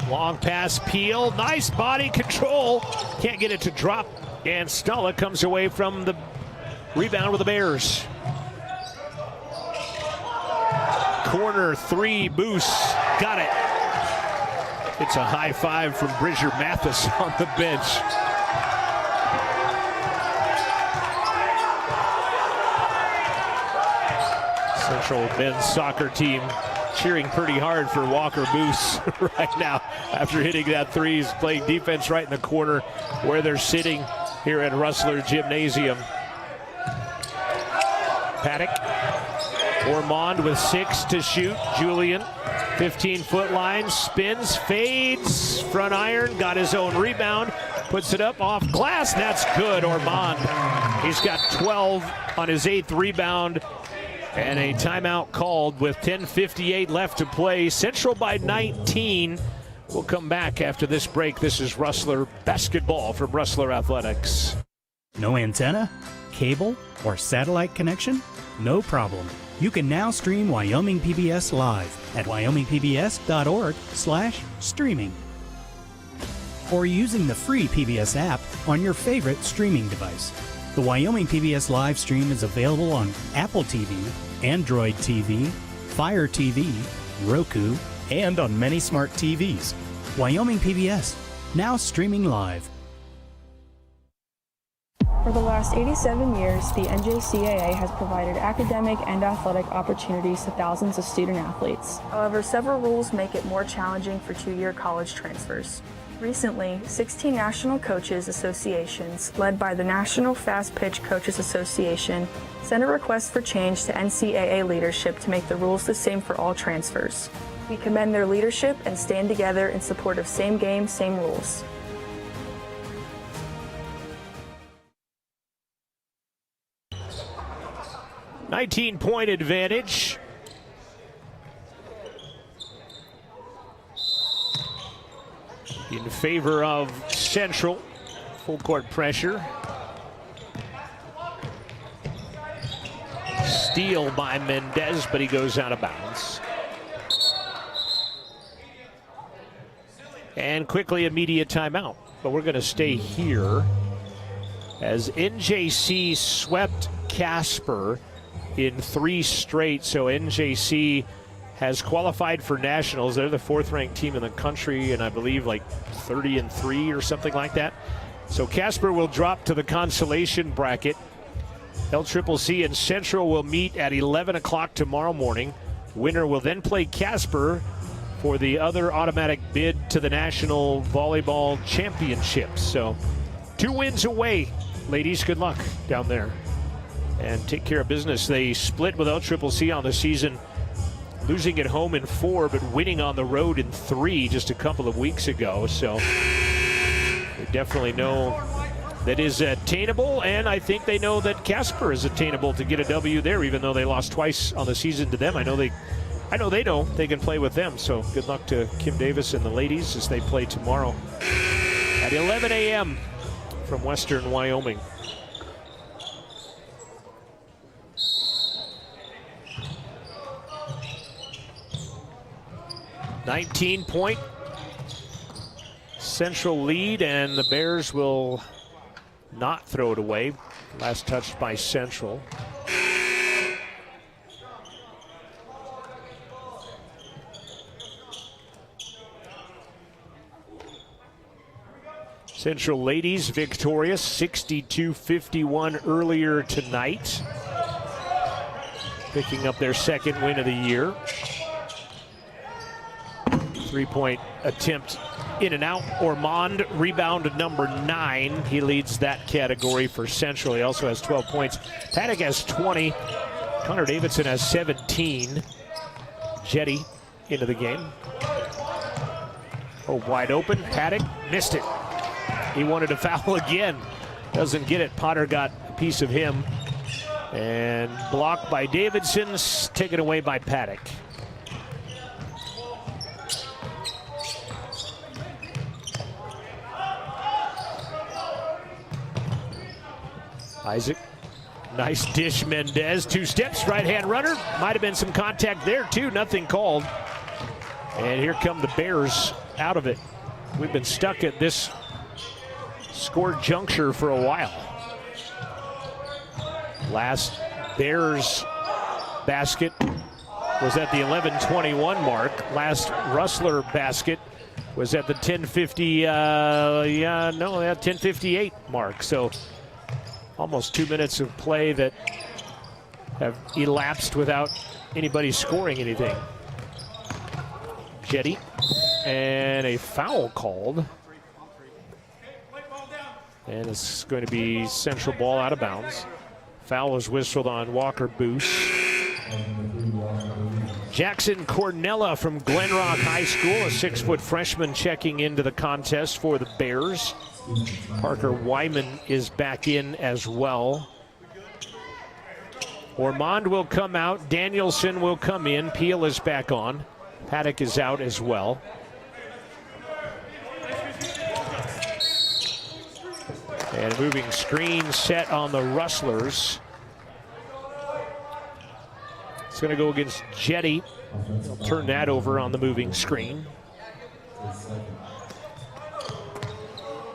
Long pass, Peel. Nice body control. Can't get it to drop. And Stalla comes away from the rebound with the Bears. Corner 3, Boos. Got it. It's a high five from Bridger Mathis on the bench. Central men's soccer team cheering pretty hard for Walker Boos right now after hitting that 3. He's playing defense right in the corner where they're sitting here at Rustler Gymnasium. Paddock. Ormond with 6 to shoot. Julian, 15-foot line, spins, fades, front iron, got his own rebound, puts it up off glass. That's good, Ormond. He's got 12 on his 8th rebound. And a timeout called with 10:58 left to play. Central by 19 We'll come back after this break. This is Rustler Basketball from Rustler Athletics. No antenna, cable, or satellite connection? No problem. You can now stream Wyoming PBS live at wyomingpbs.org/streaming. Or using the free PBS app on your favorite streaming device. The Wyoming PBS live stream is available on Apple TV, Android TV, Fire TV, Roku, and on many smart TVs. Wyoming PBS, now streaming live. For the last 87 years, the NJCAA has provided academic and athletic opportunities to thousands of student athletes. However, several rules make it more challenging for two-year college transfers. Recently, 16 national coaches associations, led by the National Fast Pitch Coaches Association, sent a request for change to NCAA leadership to make the rules the same for all transfers. We commend their leadership and stand together in support of same game, same rules. $19-point advantage. In favor of Central. Full court pressure. Steal by Mendez, but he goes out of bounds. And quickly immediate timeout. But we're going to stay here as NJC swept Casper in 3 straight. So NJC has qualified for nationals. They're the 4th-ranked team in the country, and I believe like 30-3 or something like that. So Casper will drop to the consolation bracket. LCCC and Central will meet at 11 o'clock tomorrow morning. Winner will then play Casper for the other automatic bid to the National Volleyball Championships. So 2 wins away. Ladies, good luck down there. And take care of business. They split with LCCC on the season, losing at home in 4, but winning on the road in 3 just a couple of weeks ago. So they definitely know that is attainable, and I think they know that Casper is attainable to get a W there, even though they lost twice on the season to them. I know they know they can play with them. So good luck to Kim Davis and the ladies as they play tomorrow at 11 a.m. from Western Wyoming. $19-point Central lead, and the Bears will not throw it away. Last touched by Central. Central ladies victorious 62-51 earlier tonight, picking up their 2nd win of the year. 3-point attempt in and out. Ormond, rebound number 9. He leads that category for Central. He also has 12 points. Paddock has 20. Connor Davidson has 17. Jetty into the game. Oh, wide open. Paddock missed it. He wanted to foul again. Doesn't get it. Potter got a piece of him. And blocked by Davidson. Taken away by Paddock. Isaac, nice dish, Mendez. 2 steps, right-hand runner. Might have been some contact there too, nothing called. And here come the Bears out of it. We've been stuck at this score juncture for a while. Last Bears basket was at the 11:21 mark. Last Rustler basket was at the 10:58 mark. So almost 2 minutes of play that have elapsed without anybody scoring anything. Jetty, and a foul called. And it's going to be Central ball out of bounds. Foul was whistled on Walker Boos. Jackson Cornella from Glenrock High School, a 6-foot freshman, checking into the contest for the Bears. Parker Wyman is back in as well. Ormond will come out. Danielson will come in. Peel is back on. Paddock is out as well. And a moving screen set on the Rustlers. It's going to go against Jetty. He'll turn that over on the moving screen.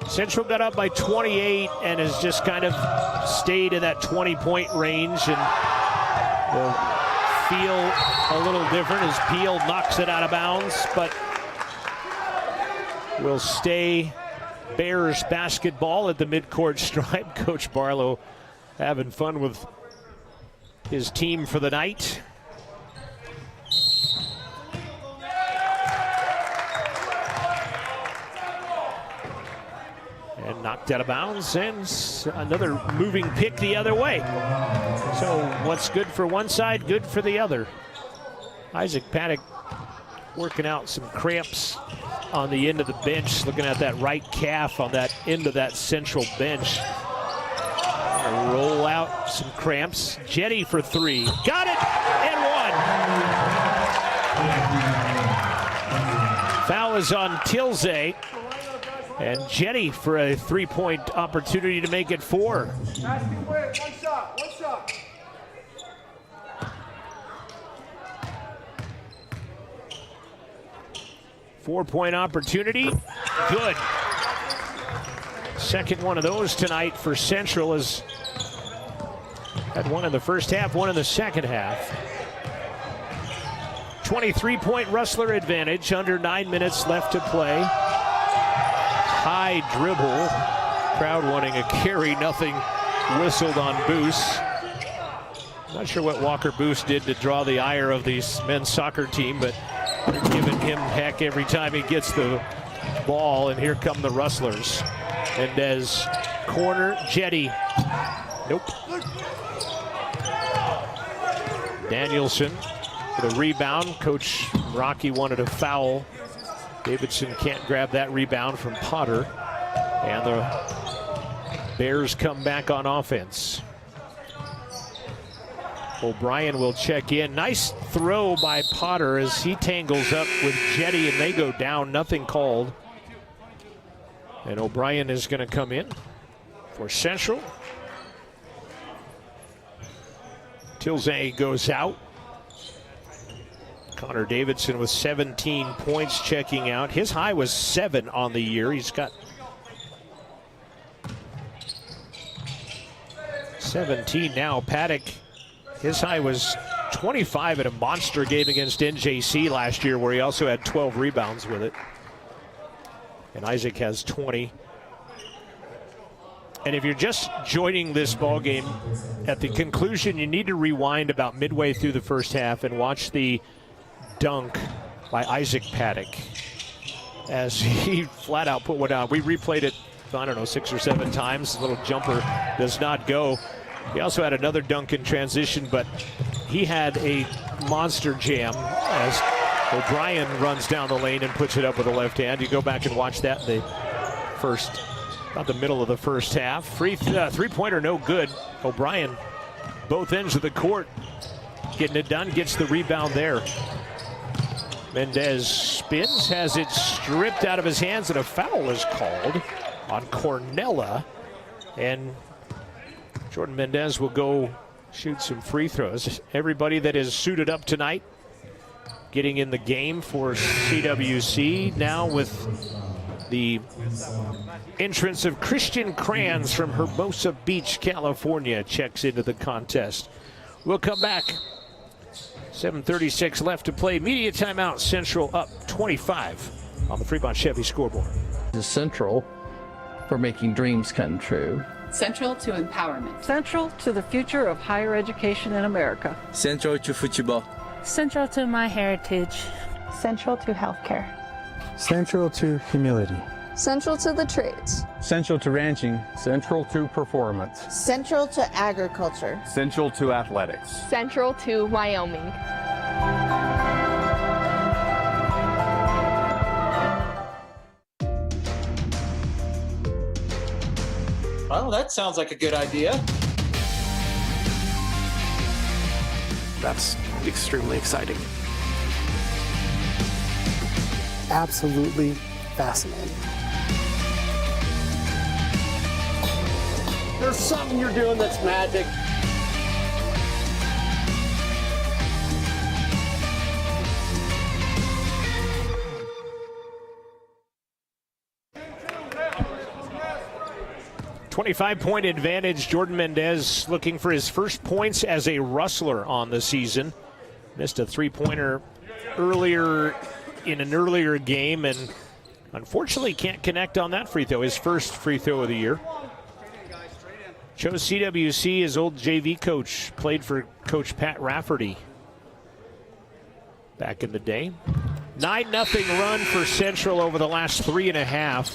Central got up by 28 and has just kind of stayed in that 20-point range, and will feel a little different as Peel knocks it out of bounds, but will stay Bears basketball at the midcourt stripe. Coach Barlow having fun with his team for the night. And knocked out of bounds, and another moving pick the other way. So what's good for one side, good for the other. Isaac Paddock working out some cramps on the end of the bench, looking at that right calf on that end of that Central bench. Roll out some cramps. Jetty for three. Got it, and one. Foul is on Tilze. And Jetty for a three-point opportunity to make it four. One shot. 4-point opportunity. Good. Second one of those tonight for Central. Has had one in the first half, one in the second half. 23-point Rustler advantage, under 9 minutes left to play. High dribble. Crowd wanting a carry, nothing whistled on Boos. Not sure what Walker Boos did to draw the ire of the men's soccer team, but they're giving him heck every time he gets the ball, and here come the Rustlers. Mendez, corner, Jetty. Nope. Danielson for the rebound. Coach Rocky wanted a foul. Davidson can't grab that rebound from Potter. And the Bears come back on offense. O'Brien will check in. Nice throw by Potter as he tangles up with Jetty, and they go down, nothing called. And O'Brien is going to come in for Central. Tilze goes out. Connor Davidson with 17 points checking out. His high was 7 on the year. He's got 17 now. Paddock, his high was 25 at a monster game against NJC last year, where he also had 12 rebounds with it. And Isaac has 20. And if you're just joining this ball game, at the conclusion, you need to rewind about midway through the first half and watch the dunk by Isaac Paddock as he flat out put one out. We replayed it, I don't know, 6 or 7 times. The little jumper does not go. He also had another dunk in transition, but he had a monster jam as O'Brien runs down the lane and puts it up with the left hand. You go back and watch that in the first, about the middle of the first half. Three-pointer no good. O'Brien, both ends of the court, getting it done, gets the rebound there. Mendez spins, has it stripped out of his hands, and a foul is called on Cornella. And Jordan Mendez will go shoot some free throws. Everybody that is suited up tonight getting in the game for CWC now with the entrance of Christian Kranz from Hermosa Beach, California, checks into the contest. We'll come back. 7:36 left to play. Media timeout. Central up 25 on the Fremont Chevy scoreboard. The Central for making dreams come true. Central to empowerment. Central to the future of higher education in America. Central to football. Central to my heritage. Central to healthcare. Central to humility. Central to the trades. Central to ranching. Central to performance. Central to agriculture. Central to athletics. Central to Wyoming. Well, that sounds like a good idea. That's extremely exciting. Absolutely fascinating. There's something you're doing that's magic. .25 advantage. Jordan Mendez looking for his first points as a Rustler on the season. Missed a three-pointer earlier in an earlier game and unfortunately can't connect on that free throw, his first free throw of the year. Chose CWC, his old JV coach, played for Coach Pat Rafferty back in the day. 9-0 run for Central over the last 3.5.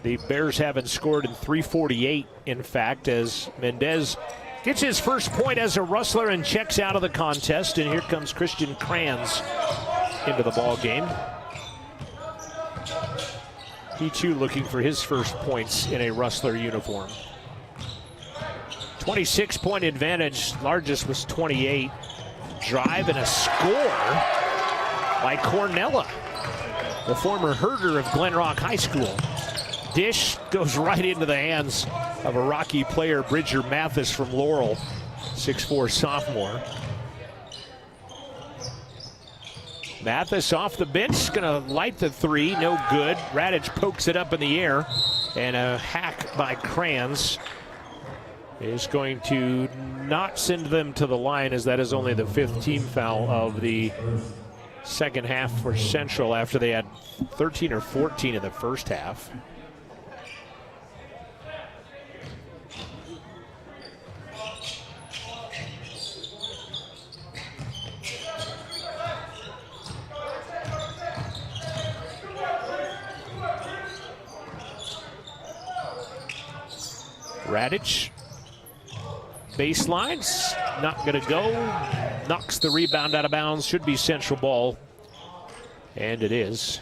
The Bears haven't scored in 3:48, in fact, as Mendez gets his first point as a Rustler and checks out of the contest. And here comes Christian Kranz into the ball game. He too looking for his first points in a Rustler uniform. 26-point advantage. Largest was 28. Drive and a score by Cornella, the former herder of Glen Rock High School. Dish goes right into the hands of a Rocky player, Bridger Mathis from Laurel, 6'4" sophomore. Mathis off the bench, gonna light the three, no good. Radich pokes it up in the air, and a hack by Kranz is going to not send them to the line, as that is only the 5th team foul of the second half for Central after they had 13 or 14 in the first half. Radich, baselines, not gonna go. Knocks the rebound out of bounds, should be Central ball, and it is.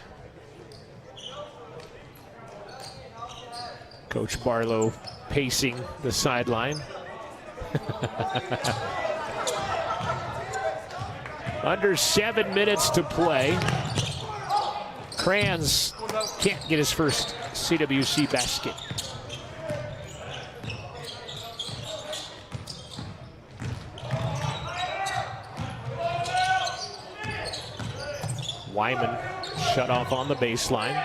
Coach Barlow pacing the sideline. Under 7 minutes to play. Kranz can't get his first CWC basket. Wyman shut off on the baseline.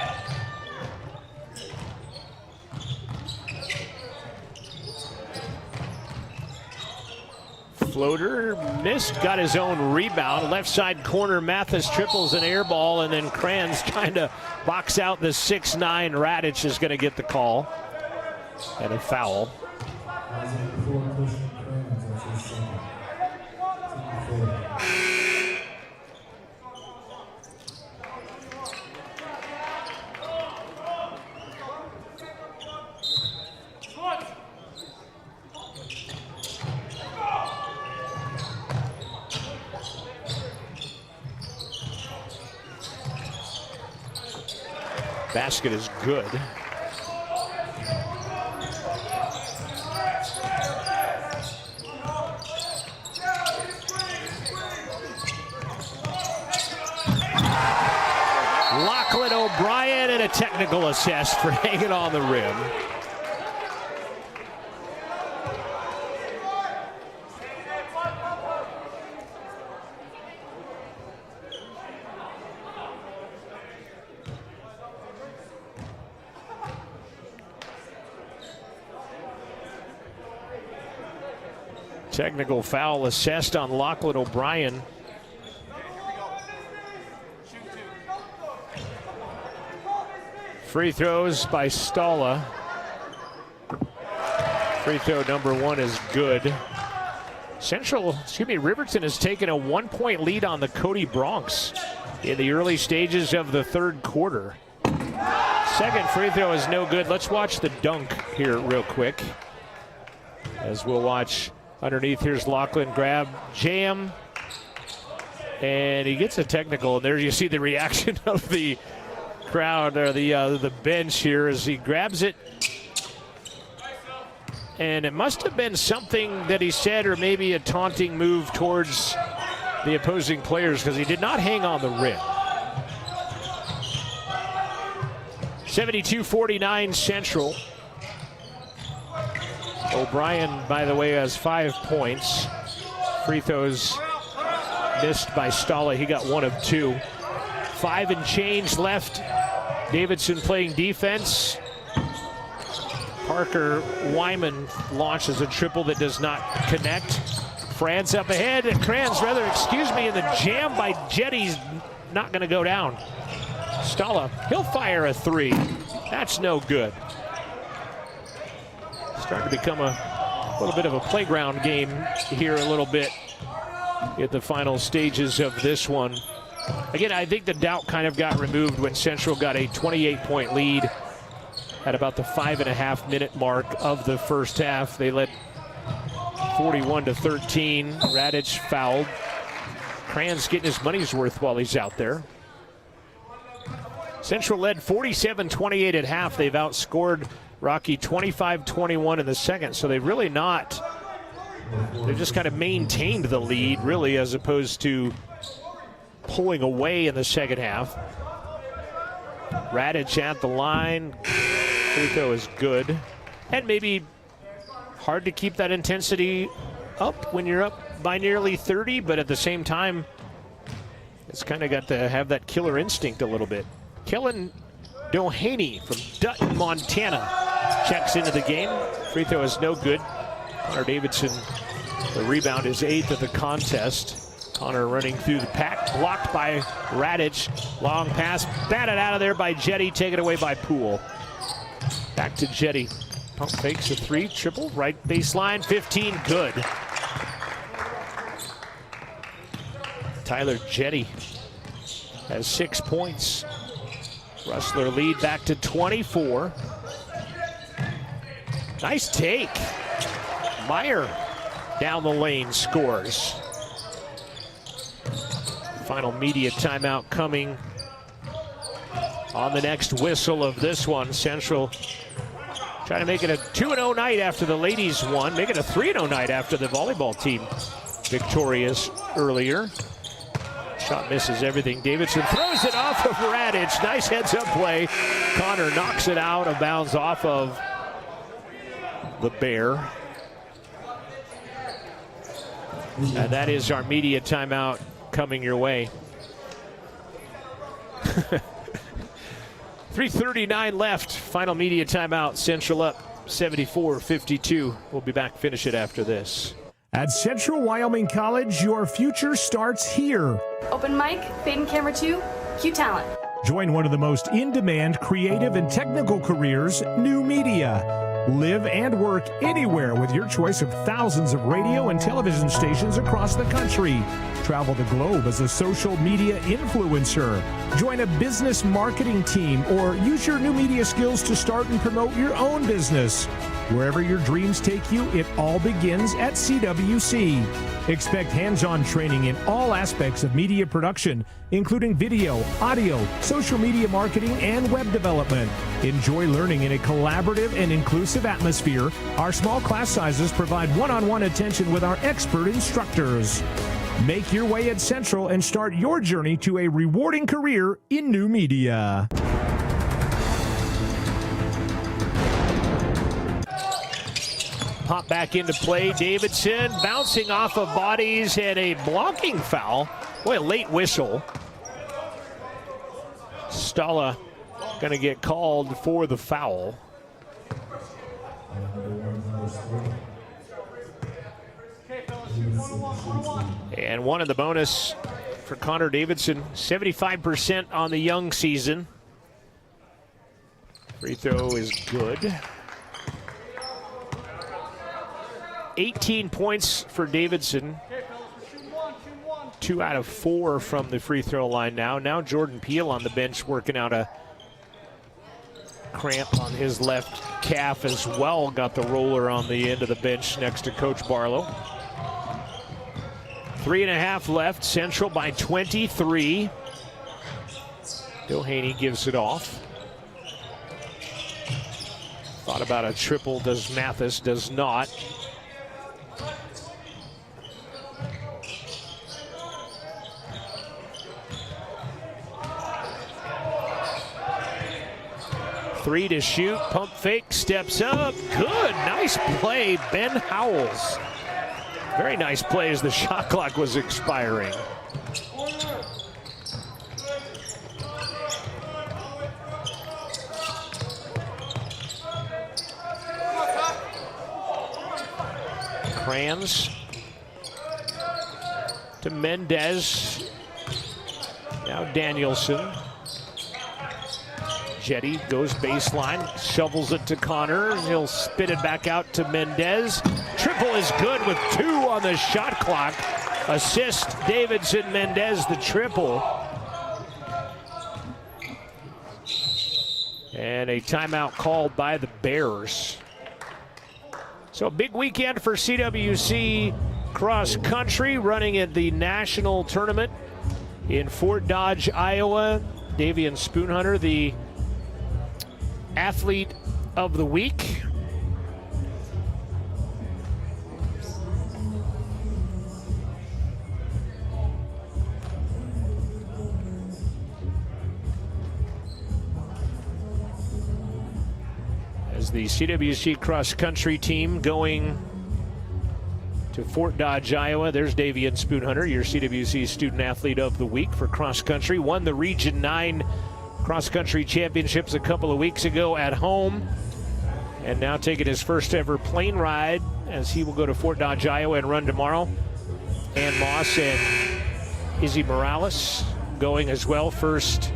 Floater missed, got his own rebound. Left side corner, Mathis triples an air ball, and then Kranz trying to box out the 6'9". Radich is going to get the call. And a foul. Basket is good. Lachlan O'Brien and a technical assist for hanging on the rim. Technical foul assessed on Lachlan O'Brien. Free throws by Stala. Free throw number 1 is good. Riverton has taken a 1-point lead on the Cody Bronx in the early stages of the third quarter. Second free throw is no good. Let's watch the dunk here real quick. As we'll watch underneath, here's Lachlan, grab, jam, and he gets a technical, and there you see the reaction of the crowd, or the bench here, as he grabs it. And it must have been something that he said, or maybe a taunting move towards the opposing players, because he did not hang on the rim. 72-49 Central. O'Brien, by the way, has 5 points. Free throws missed by Stala. He got 1 of 2. 5 and change left. Davidson playing defense. Parker Wyman launches a triple that does not connect. Franz up ahead, and Kranz, rather, excuse me, and the jam by Jetty's not going to go down. Stala, he'll fire a 3. That's no good. Starting to become a little bit of a playground game here a little bit at the final stages of this one. Again, I think the doubt kind of got removed when Central got a 28-point lead at about the 5.5-minute mark of the first half. They led 41-13. Radic fouled. Kranz getting his money's worth while he's out there. Central led 47-28 at half. They've outscored Rocky 25-21 in the second, so they've really not. They've just kind of maintained the lead, really, as opposed to pulling away in the second half. Radic at the line. Free throw is good. And maybe hard to keep that intensity up when you're up by nearly 30, but at the same time, it's kind of got to have that killer instinct a little bit. Kellen Doheny from Dutton, Montana, checks into the game. Free throw is no good. Connor Davidson, the rebound is 8th of the contest. Connor running through the pack, blocked by Radic. Long pass, batted out of there by Jetty, taken away by Poole. Back to Jetty. Pump fakes a 3, triple, right baseline, 15, good. Tyler Jetty has 6 points. Rustler lead back to 24. Nice take. Meyer down the lane scores. Final media timeout coming on the next whistle of this one. Central trying to make it a 2-0 night after the ladies won. Make it a 3-0 night after the volleyball team victorious earlier. Shot misses everything. Davidson throws it off of Radic. Nice heads-up play. Connor knocks it out of bounds off of the Bear. And that is our media timeout coming your way. 3:39 left. Final media timeout. Central up 74-52. We'll be back, finish it after this. At Central Wyoming College, your future starts here. Open mic, fade and camera 2, Q Talent. Join one of the most in-demand creative and technical careers, new media. Live and work anywhere with your choice of thousands of radio and television stations across the country. Travel the globe as a social media influencer. Join a business marketing team or use your new media skills to start and promote your own business. Wherever your dreams take you, it all begins at CWC. Expect hands-on training in all aspects of media production, including video, audio, social media marketing, and web development. Enjoy learning in a collaborative and inclusive atmosphere. Our small class sizes provide one-on-one attention with our expert instructors. Make your way at Central and start your journey to a rewarding career in new media. Pop back into play. Davidson bouncing off of bodies and a blocking foul. Boy, a late whistle. Stala going to get called for the foul. And one of the bonus for Connor Davidson, 75% on the young season. Free throw is good. 18 points for Davidson. 2 out of 4 from the free throw line now. Now Jordan Peel on the bench working out a cramp on his left calf as well. Got the roller on the end of the bench next to Coach Barlow. 3.5 left. Central by 23. Doheny gives it off. Thought about a triple. Does Mathis? Does not. 3 to shoot, pump fake, steps up, good, nice play, Ben Howells. Very nice play as the shot clock was expiring. Kranz to Mendez. Now Danielson. Jetty goes baseline, shovels it to Connor. He'll spit it back out to Mendez. Triple is good with 2 on the shot clock. Assist Davidson, Mendez the triple. And a timeout called by the Bears. So a big weekend for CWC cross country, running at the national tournament in Fort Dodge, Iowa. Davian Spoonhunter, the athlete of the week. As the CWC cross country team going to Fort Dodge, Iowa. There's Davian Spoonhunter, your CWC student athlete of the week for cross country. Won the Region 9 cross country championships a couple of weeks ago at home. And now taking his first ever plane ride as he will go to Fort Dodge, Iowa and run tomorrow. Ann Moss and Izzy Morales going as well. First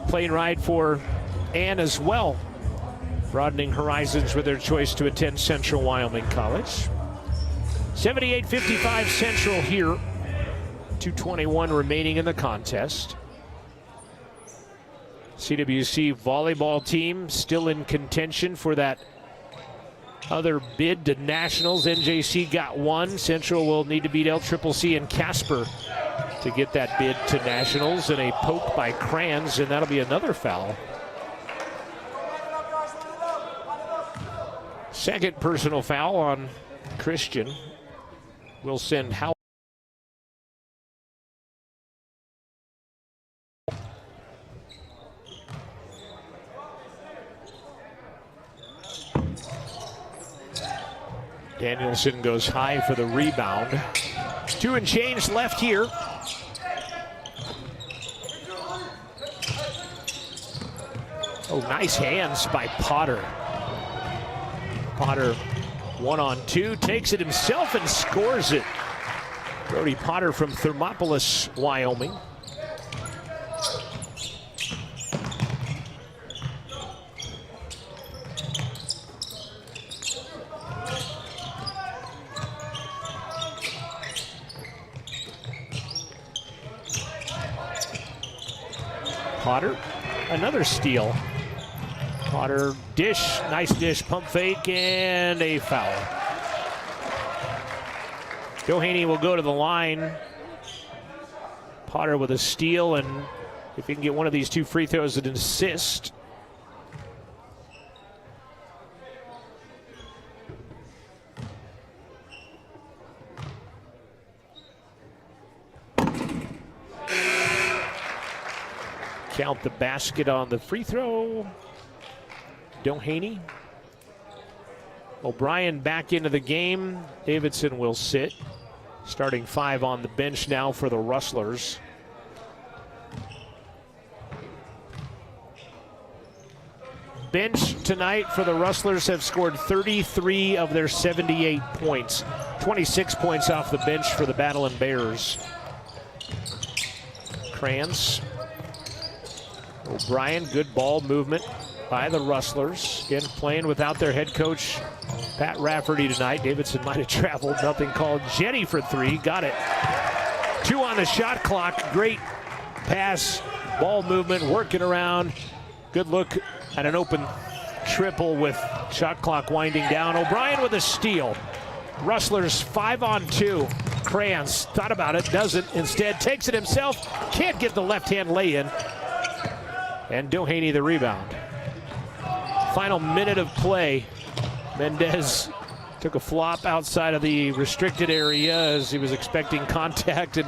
plane ride for Ann as well, broadening horizons with their choice to attend Central Wyoming College. 78-55 Central here. 2:21 remaining in the contest. CWC volleyball team still in contention for that other bid to nationals. NJC got 1. Central will need to beat LCCC and Casper to get that bid to nationals. And a poke by Kranz, and that'll be another foul. Second personal foul on Christian. Will send Howell. Danielson goes high for the rebound. 2 and change left here. Oh, nice hands by Potter. Potter 1-on-2, takes it himself and scores it. Brody Potter from Thermopolis, Wyoming. Potter, another steal. Potter dish, nice dish, pump fake, and a foul. Doheny will go to the line. Potter with a steal, and if he can get one of these 2 free throws, an assist. Count the basket on the free throw. Doheny. O'Brien back into the game. Davidson will sit. Starting 5 on the bench now for the Rustlers. Bench tonight for the Rustlers have scored 33 of their 78 points. 26 points off the bench for the Battling Bears. Kranz. O'Brien, good ball movement by the Rustlers. Again, playing without their head coach, Pat Rafferty tonight. Davidson might have traveled, nothing called. Jetty for 3, got it. 2 on the shot clock, great pass, ball movement, working around. Good look at an open triple with shot clock winding down. O'Brien with a steal. Rustlers 5-on-2. Kranz thought about it, doesn't. Instead takes it himself, can't get the left-hand lay-in. And Doheny the rebound. Final minute of play. Mendez took a flop outside of the restricted area as he was expecting contact and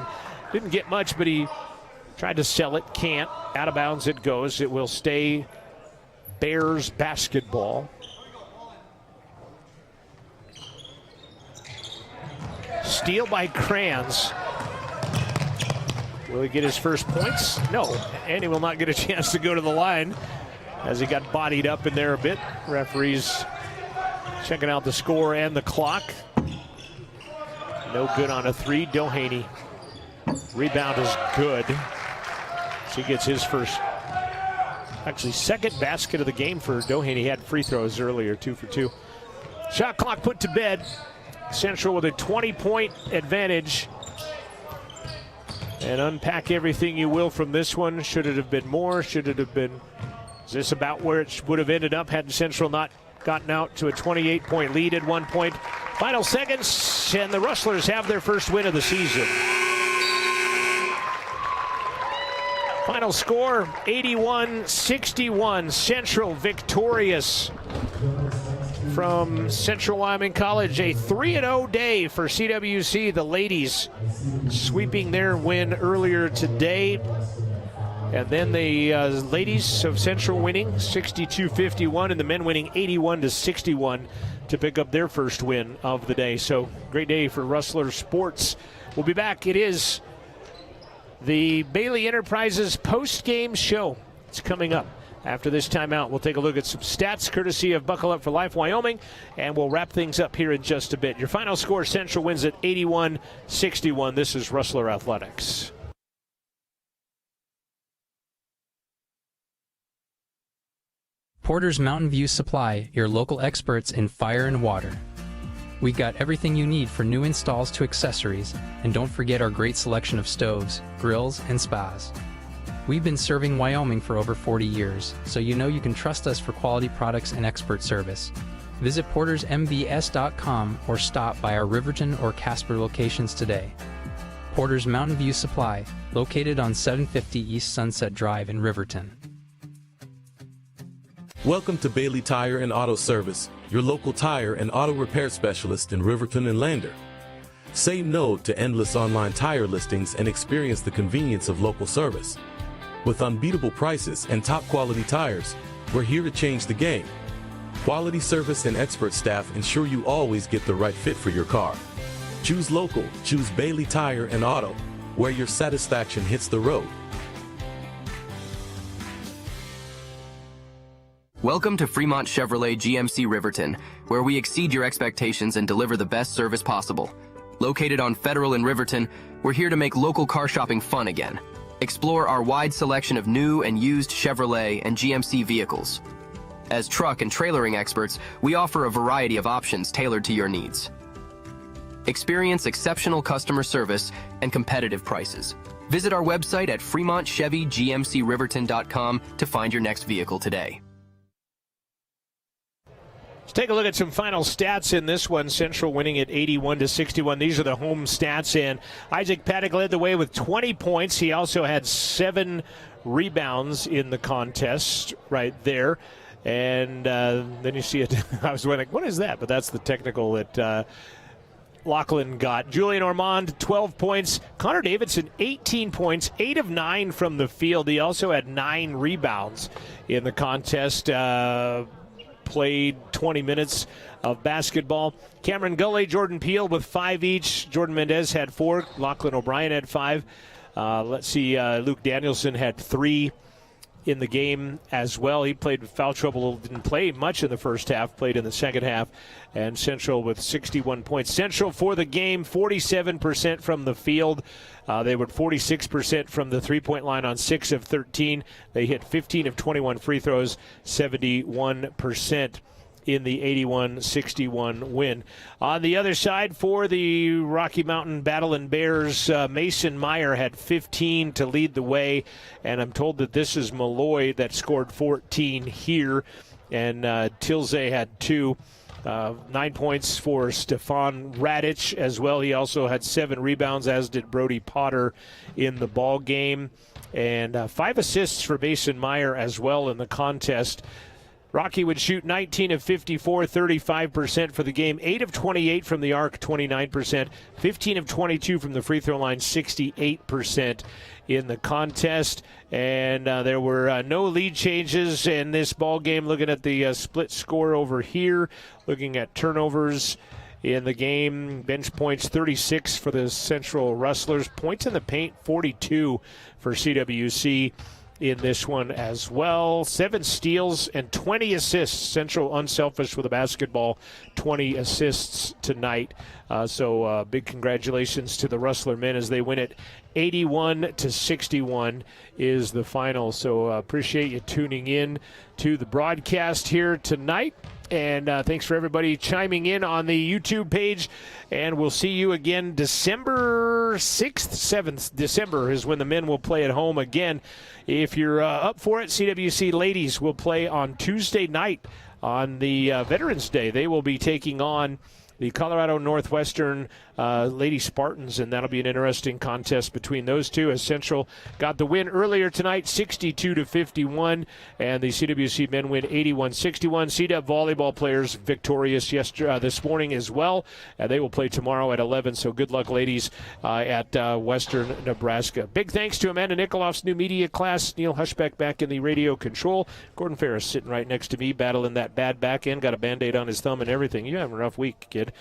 didn't get much, but he tried to sell it, can't. Out of bounds it goes. It will stay Bears basketball. Steal by Kranz. Will he get his first points? No, and he will not get a chance to go to the line as he got bodied up in there a bit. Referees checking out the score and the clock. No good on a three. Doheny. Rebound is good. So he gets his first, actually second basket of the game for Doheny. He had free throws earlier, 2 for 2. Shot clock put to bed. Central with a 20-point advantage. And unpack everything you will from this one. Should it have been more? Should it have been? Is this about where it would have ended up had Central not gotten out to a 28-point lead at one point? Final seconds, and the Rustlers have their first win of the season. Final score, 81-61. Central victorious from Central Wyoming College. A 3-0 day for CWC. The ladies sweeping their win earlier today. And then the ladies of Central winning 62-51, and the men winning 81-61 to pick up their first win of the day. So great day for Rustler Sports. We'll be back. It is the Bailey Enterprises post-game show. It's coming up. After this timeout, we'll take a look at some stats courtesy of Buckle Up for Life Wyoming, and we'll wrap things up here in just a bit. Your final score, Central wins at 81-61. This is Rustler Athletics. Porter's Mountain View Supply, your local experts in fire and water. We got everything you need for new installs to accessories, and don't forget our great selection of stoves, grills, and spas. We've been serving Wyoming for over 40 years, so you know you can trust us for quality products and expert service. Visit portersmvs.com or stop by our Riverton or Casper locations today. Porter's Mountain View Supply, located on 750 East Sunset Drive in Riverton. Welcome to Bailey Tire and Auto Service, your local tire and auto repair specialist in Riverton and Lander. Say no to endless online tire listings and experience the convenience of local service. With unbeatable prices and top quality tires, we're here to change the game. Quality service and expert staff ensure you always get the right fit for your car. Choose local, choose Bailey Tire and Auto, where your satisfaction hits the road. Welcome to Fremont Chevrolet GMC Riverton, where we exceed your expectations and deliver the best service possible. Located on Federal in Riverton, we're here to make local car shopping fun again. Explore our wide selection of new and used Chevrolet and GMC vehicles. As truck and trailering experts, we offer a variety of options tailored to your needs. Experience exceptional customer service and competitive prices. Visit our website at FremontChevyGMCRiverton.com to find your next vehicle today. Let's take a look at some final stats in this one. Central winning at 81-61. These are the home stats, and Isaac Paddock led the way with 20 points. He also had 7 rebounds in the contest right there. And then you see it. I was wondering, what is that? But that's the technical that Lachlan got. Julian Ormond, 12 points. Connor Davidson, 18 points, 8 of 9 from the field. He also had 9 rebounds in the contest. Played 20 minutes of basketball. Cameron Gully, Jordan Peel with 5 each. Jordan Mendez had 4. Lachlan O'Brien had 5. Let's see, Luke Danielson had 3 in the game as well. He played with foul trouble, didn't play much in the first half, played in the second half. And Central with 61 points. Central for the game, 47% from the field. They were 46% from the three-point line on 6 of 13. They hit 15 of 21 free throws, 71% in the 81-61 win. On the other side, for the Rocky Mountain Battle Bears, Mason Meyer had 15 to lead the way, and I'm told that this is Malloy that scored 14 here, and Tilze had 2. 9 points for Stefan Radic as well. He also had 7 rebounds, as did Brody Potter in the ball game. And 5 assists for Mason Meyer as well in the contest. Rocky would shoot 19 of 54, 35% for the game. 8 of 28 from the arc, 29%. 15 of 22 from the free throw line, 68% in the contest. And there were no lead changes in this ball game. Looking at the split score over here, looking at turnovers in the game. Bench points 36 for the Central Rustlers. Points in the paint 42 for CWC in this one as well. 7 steals and 20 assists. Central unselfish with a basketball. 20 assists tonight. So big congratulations to the Rustler men as they win it 81-61 is the final. So appreciate you tuning in to the broadcast here tonight. And thanks for everybody chiming in on the YouTube page. And we'll see you again December 6th, 7th. December is when the men will play at home again. If you're up for it, CWC ladies will play on Tuesday night on the Veterans Day. They will be taking on the Colorado Northwestern Lady Spartans, and that'll be an interesting contest between those two, as Central got the win earlier tonight, 62-51, and the CWC men win 81-61. CDEP volleyball players victorious this morning as well, and they will play tomorrow at 11, so good luck, ladies, at Western Nebraska. Big thanks to Amanda Nikoloff's new media class, Neil Hushbeck back in the radio control, Gordon Ferris sitting right next to me, battling that bad back end, got a Band-Aid on his thumb and everything. You have a rough week, kid.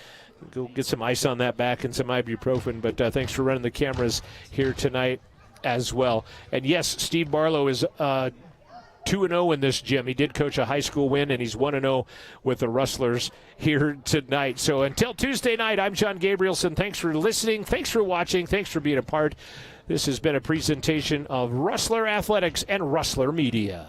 Go get some ice on that back and some ibuprofen. But thanks for running the cameras here tonight as well. And yes, Steve Barlow is 2-0 in this gym. He did coach a high school win, and he's 1-0 with the Rustlers here tonight. So until Tuesday night, I'm John Gabrielson. Thanks for listening. Thanks for watching. Thanks for being a part. This has been a presentation of Rustler Athletics and Rustler Media.